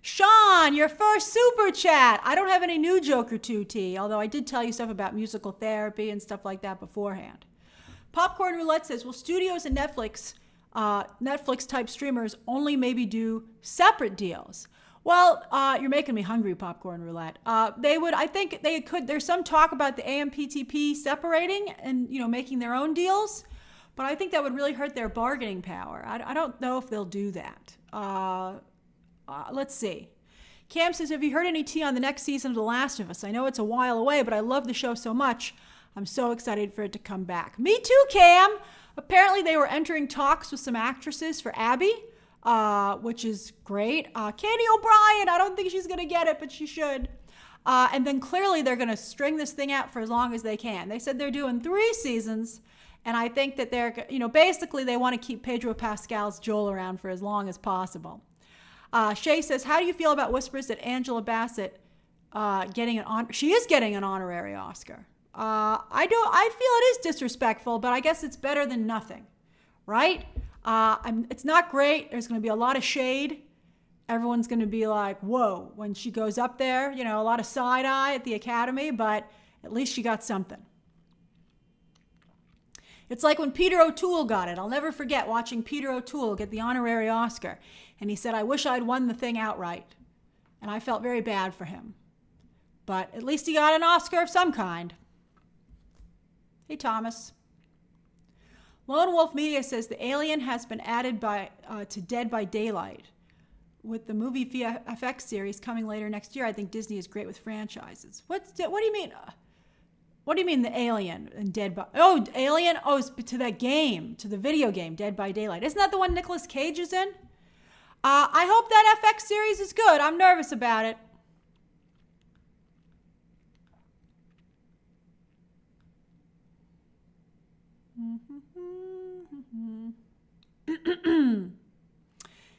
Sean, your first super chat. I don't have any new joke or two, T, although I did tell you stuff about musical therapy and stuff like that beforehand. Popcorn Roulette says, will studios and Netflix type streamers only maybe do separate deals? Well, you're making me hungry, Popcorn Roulette. I think they could. There's some talk about the AMPTP separating and, making their own deals, but I think that would really hurt their bargaining power. I don't know if they'll do that. Let's see. Cam says, have you heard any tea on the next season of The Last of Us? I know it's a while away, but I love the show so much. I'm so excited for it to come back. Me too, Cam. Apparently they were entering talks with some actresses for Abby. Which is great. Katie O'Brien, I don't think she's going to get it, but she should. And then clearly they're going to string this thing out for as long as they can. They said they're doing 3 seasons, and I think that they're, basically they want to keep Pedro Pascal's Joel around for as long as possible. Shay says, how do you feel about whispers that Angela Bassett she is getting an honorary Oscar? I feel it is disrespectful, but I guess it's better than nothing, right? It's not great. There's going to be a lot of shade. Everyone's going to be like, whoa, when she goes up there, a lot of side eye at the Academy, but at least she got something. It's like when Peter O'Toole got it. I'll never forget watching Peter O'Toole get the honorary Oscar. And he said, I wish I'd won the thing outright. And I felt very bad for him. But at least he got an Oscar of some kind. Hey, Thomas. Lone Wolf Media says the Alien has been added to Dead by Daylight. With the movie FX series coming later next year, I think Disney is great with franchises. What do you mean? What do you mean the Alien and Dead by... Oh, Alien? Oh, it's to that game, to the video game, Dead by Daylight. Isn't that the one Nicolas Cage is in? I hope that FX series is good. I'm nervous about it.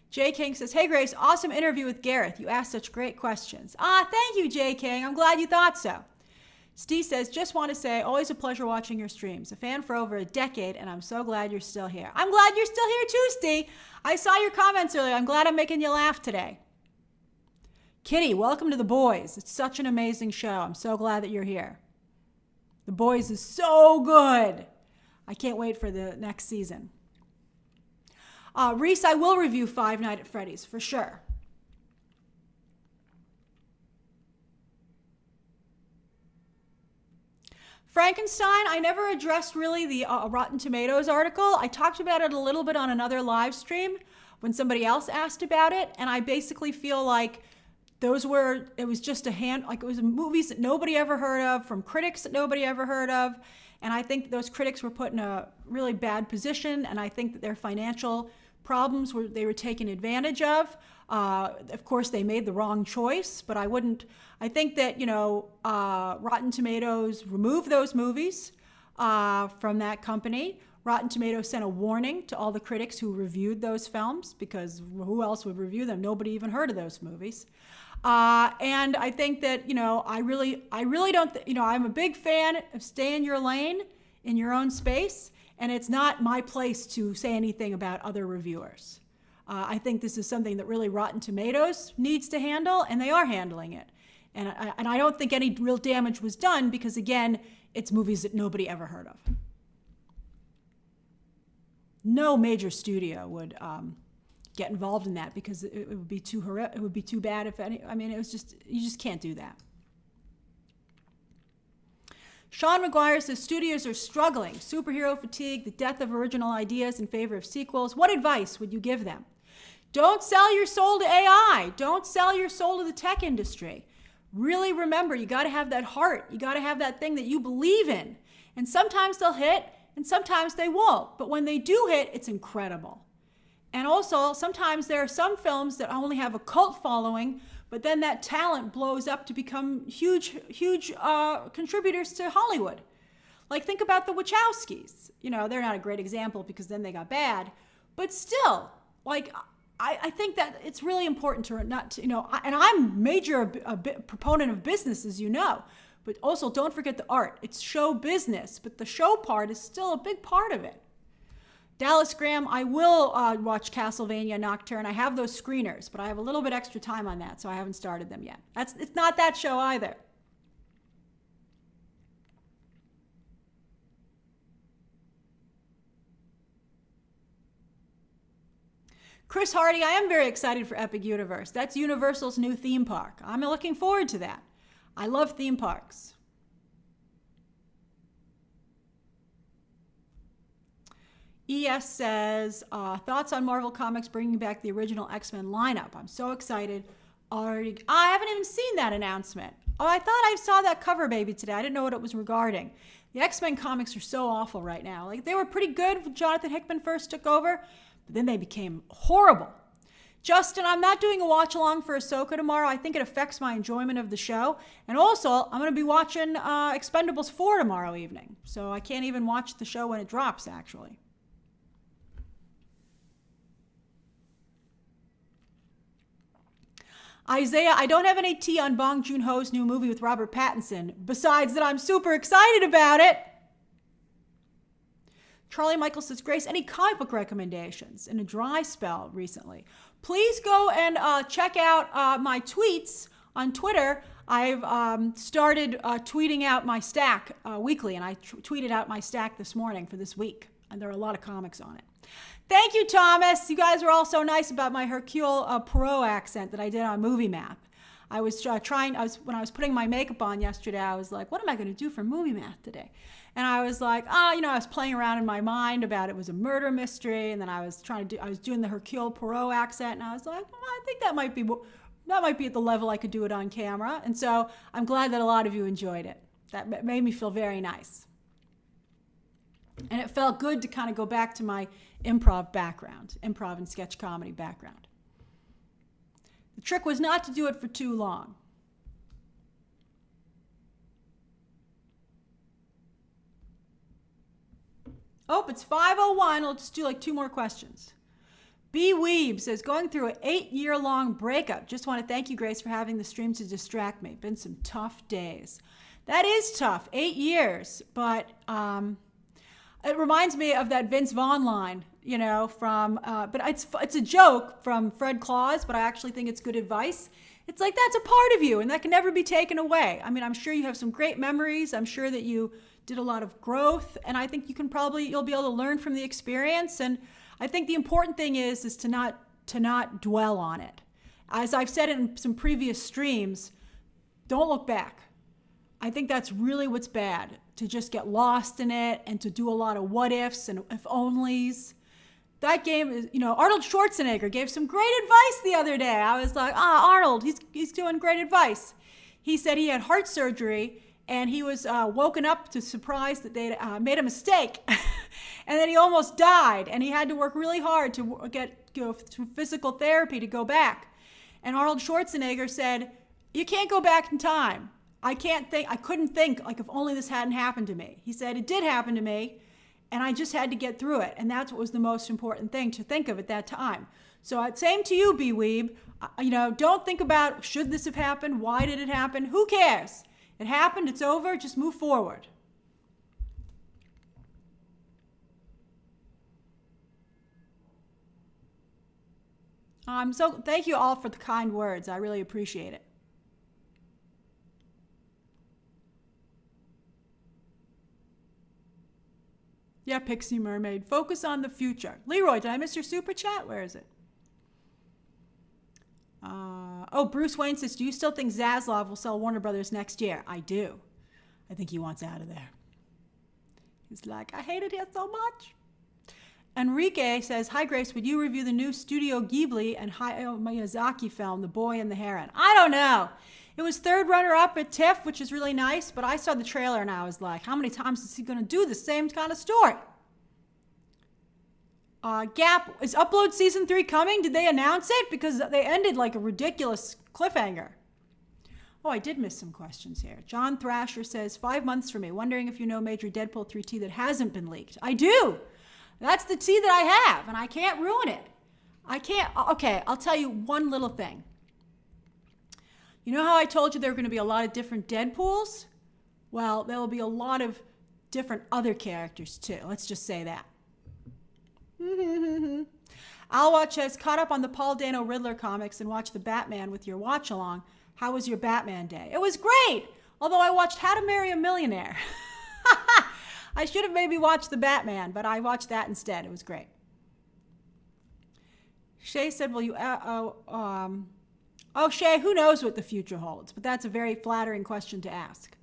Jay King says, hey Grace, awesome interview with Gareth. You asked such great questions. Thank you, Jay King. I'm glad you thought so. Steve says, just want to say, always a pleasure watching your streams. A fan for over a decade, and I'm so glad you're still here. I'm glad you're still here too, Steve. I saw your comments earlier. I'm glad I'm making you laugh today. Kitty, welcome to The Boys. It's such an amazing show. I'm so glad that you're here. The Boys is so good. I can't wait for the next season. Reese, I will review Five Nights at Freddy's for sure. Frankenstein, I never addressed really the Rotten Tomatoes article. I talked about it a little bit on another live stream when somebody else asked about it, and I basically feel like it was just it was movies that nobody ever heard of, from critics that nobody ever heard of, and I think those critics were put in a really bad position, and I think that their financial problems they were taken advantage of. Of course, they made the wrong choice, but I think that, Rotten Tomatoes removed those movies from that company. Rotten Tomatoes sent a warning to all the critics who reviewed those films, because who else would review them? Nobody even heard of those movies. And I think that, I really don't, I'm a big fan of stay in your lane, in your own space, and it's not my place to say anything about other reviewers. I think this is something that really Rotten Tomatoes needs to handle, and they are handling it. And I don't think any real damage was done because, again, it's movies that nobody ever heard of. No major studio would get involved in that because it would be too it would be too bad if any. I mean, you just can't do that. Sean McGuire says studios are struggling. Superhero fatigue, the death of original ideas in favor of sequels. What advice would you give them? Don't sell your soul to AI. Don't sell your soul to the tech industry. Really remember, you got to have that heart. You got to have that thing that you believe in. And sometimes they'll hit and sometimes they won't. But when they do hit, it's incredible. And also, sometimes there are some films that only have a cult following, but then that talent blows up to become huge contributors to Hollywood. Like, think about the Wachowskis. They're not a great example because then they got bad. But still, I think that it's really important to not to, and I'm a proponent of business, as you know, but also don't forget the art. It's show business, but the show part is still a big part of it. Dallas Graham, I will watch Castlevania Nocturne. I have those screeners, but I have a little bit extra time on that, so I haven't started them yet. It's not that show either. Chris Hardy, I am very excited for Epic Universe. That's Universal's new theme park. I'm looking forward to that. I love theme parks. ES says, thoughts on Marvel Comics bringing back the original X-Men lineup. I'm so excited. I haven't even seen that announcement. Oh, I thought I saw that cover baby today. I didn't know what it was regarding. The X-Men comics are so awful right now. They were pretty good when Jonathan Hickman first took over, but then they became horrible. Justin, I'm not doing a watch along for Ahsoka tomorrow. I think it affects my enjoyment of the show. And also, I'm going to be watching Expendables 4 tomorrow evening. So I can't even watch the show when it drops, actually. Isaiah, I don't have any tea on Bong Joon-ho's new movie with Robert Pattinson, besides that I'm super excited about it. Charlie Michael says, Grace, any comic book recommendations in a dry spell recently? Please go and check out my tweets on Twitter. I've started tweeting out my stack weekly, and I tweeted out my stack this morning for this week, and there are a lot of comics on it. Thank you, Thomas. You guys were all so nice about my Hercule Poirot accent that I did on Movie Math. I was when I was putting my makeup on yesterday, I was like, what am I going to do for Movie Math today? And I was like, I was playing around in my mind about it was a murder mystery, and then I was doing the Hercule Poirot accent, and I was like, well, I think that might be at the level I could do it on camera. And so I'm glad that a lot of you enjoyed it. That made me feel very nice. And it felt good to kind of go back to my improv background, improv and sketch comedy background. The trick was not to do it for too long. Oh, it's 5:01. I'll just do like 2 more questions. B. Weeb says, going through an 8-year-long breakup. Just want to thank you, Grace, for having the stream to distract me. Been some tough days. That is tough, 8 years. But it reminds me of that Vince Vaughn line, from, but it's a joke from Fred Claus, but I actually think it's good advice. It's like, that's a part of you, and that can never be taken away. I mean, I'm sure you have some great memories. I'm sure that you did a lot of growth, and I think you'll be able to learn from the experience. And I think the important thing is to not dwell on it. As I've said in some previous streams, don't look back. I think that's really what's bad, to just get lost in it and to do a lot of what ifs and if onlys. That game is, Arnold Schwarzenegger gave some great advice the other day. I was like, Arnold, he's doing great advice. He said he had heart surgery and he was woken up to surprise that they made a mistake. And then he almost died, and he had to work really hard to go through physical therapy to go back. And Arnold Schwarzenegger said, you can't go back in time. I couldn't think, like, if only this hadn't happened to me. He said, it did happen to me, and I just had to get through it. And that's what was the most important thing to think of at that time. So same to you, B-Weeb. Don't think about, should this have happened? Why did it happen? Who cares? It happened, it's over, just move forward. So thank you all for the kind words. I really appreciate it. Yeah, Pixie Mermaid. Focus on the future. Leroy, did I miss your super chat? Where is it? Bruce Wayne says, do you still think Zaslav will sell Warner Brothers next year? I do. I think he wants out of there. He's like, I hate it here so much. Enrique says, hi, Grace, would you review the new Studio Ghibli and Hayao Miyazaki film, The Boy and the Heron? I don't know. It was third runner-up at TIFF, which is really nice, but I saw the trailer and I was like, how many times is he going to do the same kind of story? Gap, is Upload Season 3 coming? Did they announce it? Because they ended like a ridiculous cliffhanger. Oh, I did miss some questions here. John Thrasher says, 5 months for me. Wondering if you know major Deadpool 3 tea that hasn't been leaked. I do. That's the tea that I have, and I can't ruin it. Okay, I'll tell you one little thing. You know how I told you there were going to be a lot of different Deadpools? Well, there will be a lot of different other characters too. Let's just say that. Alwatch has caught up on the Paul Dano Riddler comics and watched the Batman with your watch along. How was your Batman day? It was great, although I watched How to Marry a Millionaire. I should have maybe watched the Batman, but I watched that instead. It was great. Shay said, will you, Shay, who knows what the future holds? But that's a very flattering question to ask.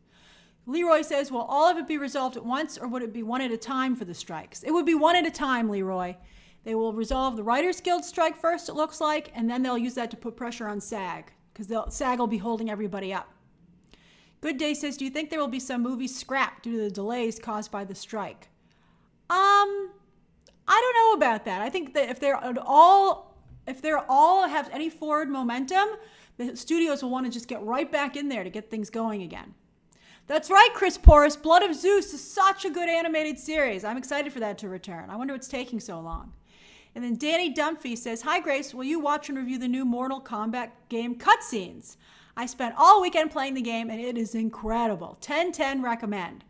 Leroy says, will all of it be resolved at once, or would it be one at a time for the strikes? It would be one at a time, Leroy. They will resolve the Writers Guild strike first, it looks like, and then they'll use that to put pressure on SAG, because SAG will be holding everybody up. Good Day says, do you think there will be some movies scrapped due to the delays caused by the strike? I don't know about that. I think that if they're all have any forward momentum, the studios will want to just get right back in there to get things going again. That's right, Chris Porras. Blood of Zeus is such a good animated series. I'm excited for that to return. I wonder what's taking so long. And then Danny Dumphy says, hi, Grace. Will you watch and review the new Mortal Kombat game cutscenes? I spent all weekend playing the game, and it is incredible. 10/10 recommend.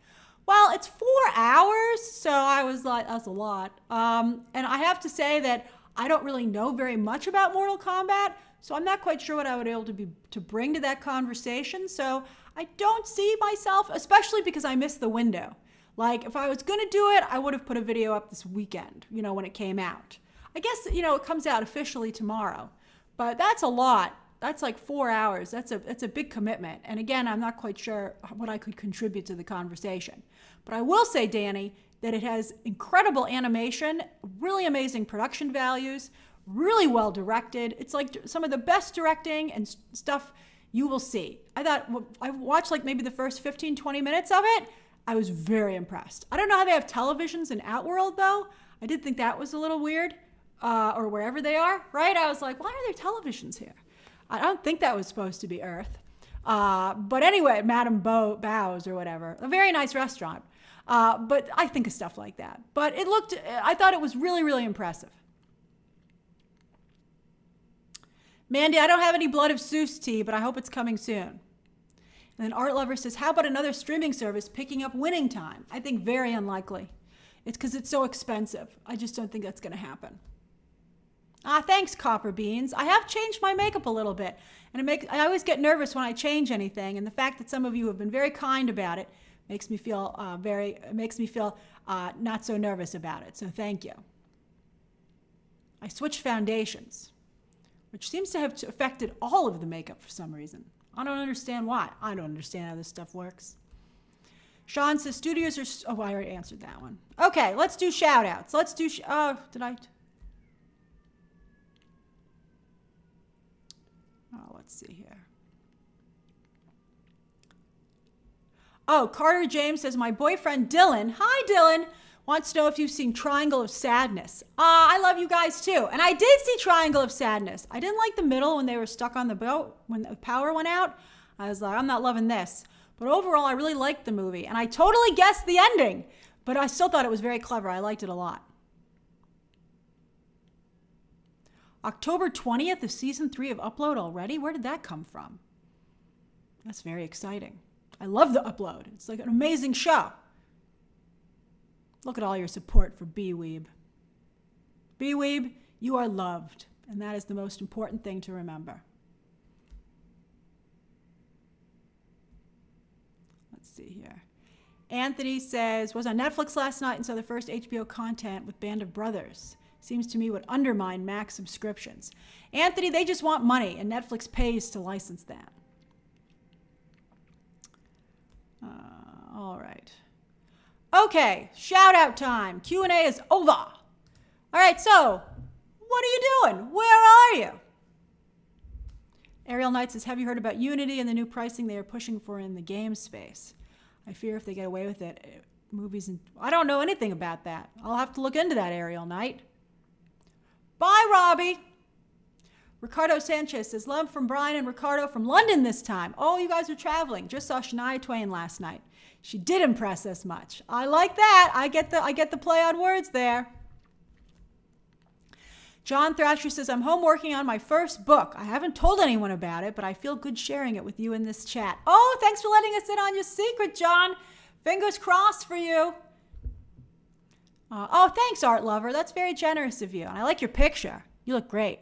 Well, it's 4 hours, so I was like, that's a lot. And I have to say that I don't really know very much about Mortal Kombat, so I'm not quite sure what I would be able to bring to that conversation. So I don't see myself, especially because I missed the window. Like, if I was going to do it, I would have put a video up this weekend, when it came out. I guess, it comes out officially tomorrow, but that's a lot. That's like 4 hours. That's a big commitment. And again, I'm not quite sure what I could contribute to the conversation. But I will say, Danny, that it has incredible animation, really amazing production values, really well directed. It's like some of the best directing and stuff You will see. I watched like maybe the first 15, 20 minutes of it. I was very impressed. I don't know how they have televisions in Outworld though. I did think that was a little weird, or wherever they are, right? I was like, why are there televisions here? I don't think that was supposed to be Earth. But anyway, Madame Bow's or whatever. A very nice restaurant. But I think of stuff like that. But I thought it was really, really impressive. Mandy, I don't have any Blood of Zeus tea, but I hope it's coming soon. And then Art Lover says, how about another streaming service picking up Winning Time? I think very unlikely. It's because it's so expensive. I just don't think that's going to happen. Thanks, Copper Beans. I have changed my makeup a little bit. And I always get nervous when I change anything. And the fact that some of you have been very kind about it makes me feel not so nervous about it. So thank you. I switched foundations, which seems to have affected all of the makeup for some reason. I don't understand why. I don't understand how this stuff works. Sean says studios are... Oh, I already answered that one. Okay, let's do shout outs. Let's do... let's see here. Oh, Carter James says, my boyfriend Dylan, hi Dylan, wants to know if you've seen Triangle of Sadness. I love you guys too. And I did see Triangle of Sadness. I didn't like the middle when they were stuck on the boat, when the power went out. I was like, I'm not loving this. But overall, I really liked the movie. And I totally guessed the ending. But I still thought it was very clever. I liked it a lot. October 20th is season 3 of Upload already? Where did that come from? That's very exciting. I love the Upload. It's like an amazing show. Look at all your support for B-Weeb. B-Weeb, you are loved. And that is the most important thing to remember. Let's see here. Anthony says, was on Netflix last night and saw the first HBO content with Band of Brothers. Seems to me would undermine Max subscriptions. Anthony, they just want money, and Netflix pays to license that. All right. Okay, shout out time. Q&A is over. All right, so what are you doing? Where are you? Ariel Knight says, have you heard about Unity and the new pricing they are pushing for in the game space? I fear if they get away with it, movies and... I don't know anything about that. I'll have to look into that, Ariel Knight. Bye, Robbie. Ricardo Sanchez says, love from Brian and Ricardo from London this time. Oh, you guys are traveling. Just saw Shania Twain last night. She did impress us much. I like that. I get the play on words there. John Thrasher says, I'm home working on my first book. I haven't told anyone about it, but I feel good sharing it with you in this chat. Oh, thanks for letting us in on your secret, John. Fingers crossed for you. Oh, thanks, Art Lover. That's very generous of you. And I like your picture. You look great.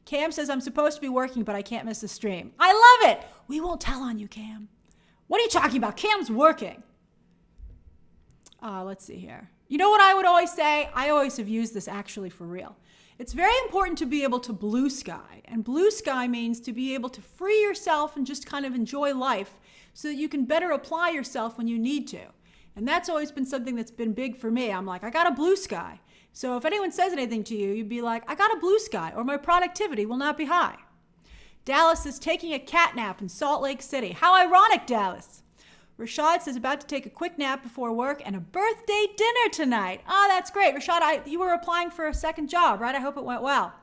Cam says, I'm supposed to be working, but I can't miss a stream. I love it. We won't tell on you, Cam. What are you talking about? Cam's working. Let's see here. You know what I would always say? I always have used this actually for real. It's very important to be able to blue sky. And blue sky means to be able to free yourself and just kind of enjoy life so that you can better apply yourself when you need to. And that's always been something that's been big for me. I'm like, I got a blue sky. So if anyone says anything to you, you'd be like, I got a blue sky, or my productivity will not be high. Dallas is taking a cat nap in Salt Lake City. How ironic, Dallas. Rashad says, about to take a quick nap before work and a birthday dinner tonight. Oh, that's great. Rashad, you were applying for a second job, right? I hope it went well.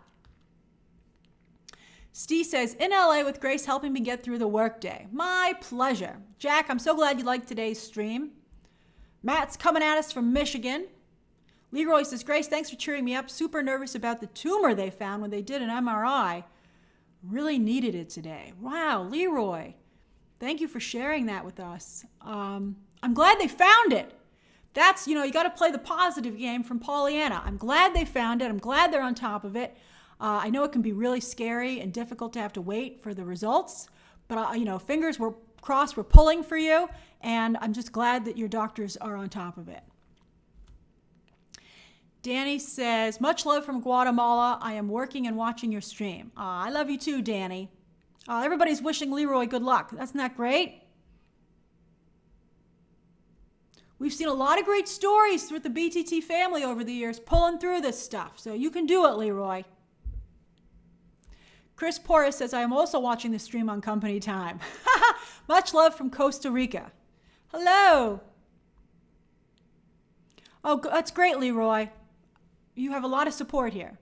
Steve says, in LA with Grace helping me get through the workday. My pleasure. Jack, I'm so glad you liked today's stream. Matt's coming at us from Michigan. Leroy says, Grace, thanks for cheering me up. Super nervous about the tumor they found when they did an MRI. Really needed it today. Wow, Leroy. Thank you for sharing that with us. I'm glad they found it. That's, you got to play the positive game from Pollyanna. I'm glad they found it. I'm glad they're on top of it. I know it can be really scary and difficult to have to wait for the results, but, fingers were crossed, we're pulling for you, and I'm just glad that your doctors are on top of it. Danny says, much love from Guatemala. I am working and watching your stream. I love you too, Danny. Everybody's wishing Leroy good luck. That's not great. We've seen a lot of great stories with the BTT family over the years pulling through this stuff. So you can do it, Leroy. Chris Porras says, I am also watching the stream on company time. Much love from Costa Rica. Hello. Oh, that's great, Leroy. You have a lot of support here.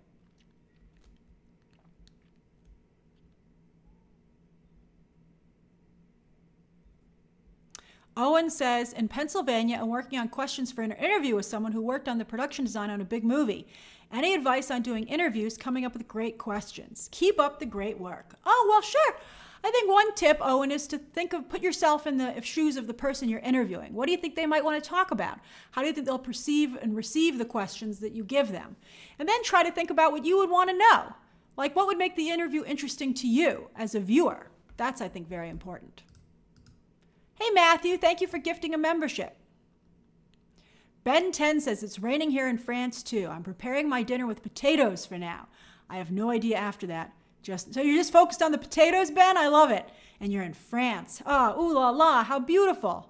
Owen says, in Pennsylvania, I'm working on questions for an interview with someone who worked on the production design on a big movie. Any advice on doing interviews, coming up with great questions? Keep up the great work. Oh, well, sure. I think one tip, Owen, is to put yourself in the shoes of the person you're interviewing. What do you think they might want to talk about? How do you think they'll perceive and receive the questions that you give them? And then try to think about what you would want to know. Like, what would make the interview interesting to you as a viewer? That's, I think, very important. Hey, Matthew, thank you for gifting a membership. Ben 10 says, it's raining here in France, too. I'm preparing my dinner with potatoes for now. I have no idea after that. So you're just focused on the potatoes, Ben? I love it. And you're in France. Oh, ooh la la, how beautiful.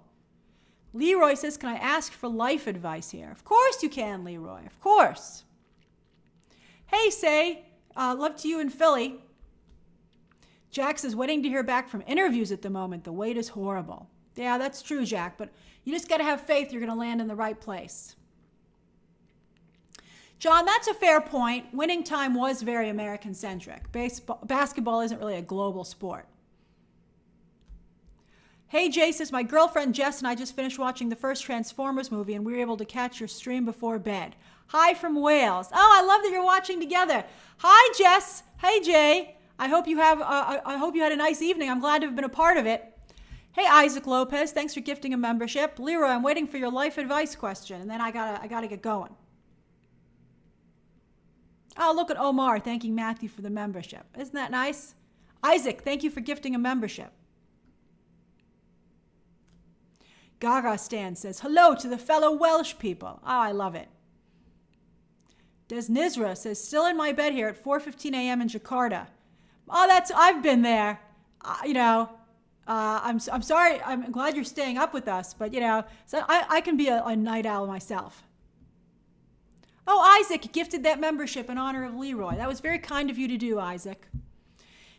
Leroy says, can I ask for life advice here? Of course you can, Leroy, of course. Hey, Say, love to you in Philly. Jack says, waiting to hear back from interviews at the moment. The wait is horrible. Yeah, that's true, Jack, but you just got to have faith you're going to land in the right place. John, that's a fair point. Winning time was very American-centric. Basketball isn't really a global sport. Hey, Jay says, my girlfriend Jess and I just finished watching the first Transformers movie, and we were able to catch your stream before bed. Hi from Wales. Oh, I love that you're watching together. Hi, Jess. Hey, Jay. I hope you had a nice evening. I'm glad to have been a part of it. Hey, Isaac Lopez, thanks for gifting a membership. Leroy, I'm waiting for your life advice question, and then I gotta get going. Oh, look at Omar thanking Matthew for the membership. Isn't that nice? Isaac, thank you for gifting a membership. Gaga Stan says, hello to the fellow Welsh people. Oh, I love it. Des Nizra says, still in my bed here at 4:15 a.m. in Jakarta. Oh, I've been there. I'm sorry. I'm glad you're staying up with us, but so I can be a night owl myself. Oh, Isaac gifted that membership in honor of Leroy. That was very kind of you to do, Isaac.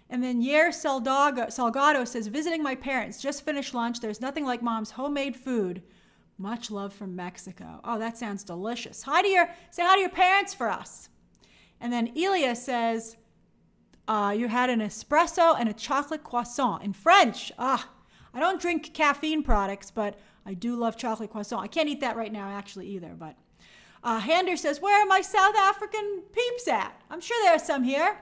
And then Yer Salgado says, visiting my parents. Just finished lunch. There's nothing like mom's homemade food. Much love from Mexico. Oh, that sounds delicious. Say hi to your parents for us. And then Elia says, you had an espresso and a chocolate croissant in French. I don't drink caffeine products, but I do love chocolate croissant. I can't eat that right now, actually, either. But Hander says, where are my South African peeps at? I'm sure there are some here.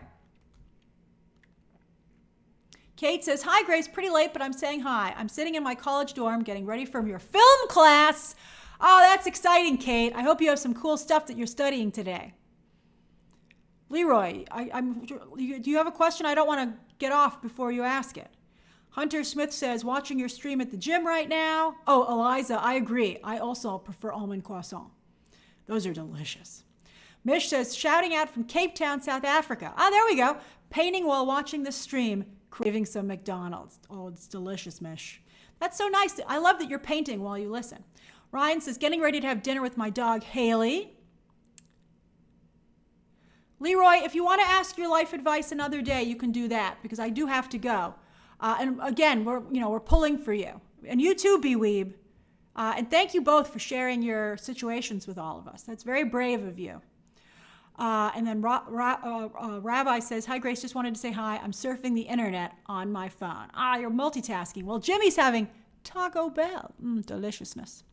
Kate says, hi, Grace. Pretty late, but I'm saying hi. I'm sitting in my college dorm getting ready for your film class. Oh, that's exciting, Kate. I hope you have some cool stuff that you're studying today. Leroy, do you have a question? I don't want to get off before you ask it. Hunter Smith says, watching your stream at the gym right now. Oh, Eliza, I agree. I also prefer almond croissant. Those are delicious. Mish says, shouting out from Cape Town, South Africa. There we go. Painting while watching the stream, craving some McDonald's. Oh, it's delicious, Mish. That's so nice. I love that you're painting while you listen. Ryan says, getting ready to have dinner with my dog, Haley. Leroy, if you want to ask your life advice another day, you can do that because I do have to go. And again, we're pulling for you. And you too, B-Weeb. And thank you both for sharing your situations with all of us. That's very brave of you. And then Rabbi says, hi, Grace, just wanted to say hi. I'm surfing the internet on my phone. You're multitasking. Well, Jimmy's having Taco Bell. Deliciousness.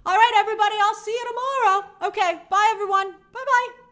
All right, everybody, I'll see you tomorrow. Okay, bye, everyone. Bye-bye.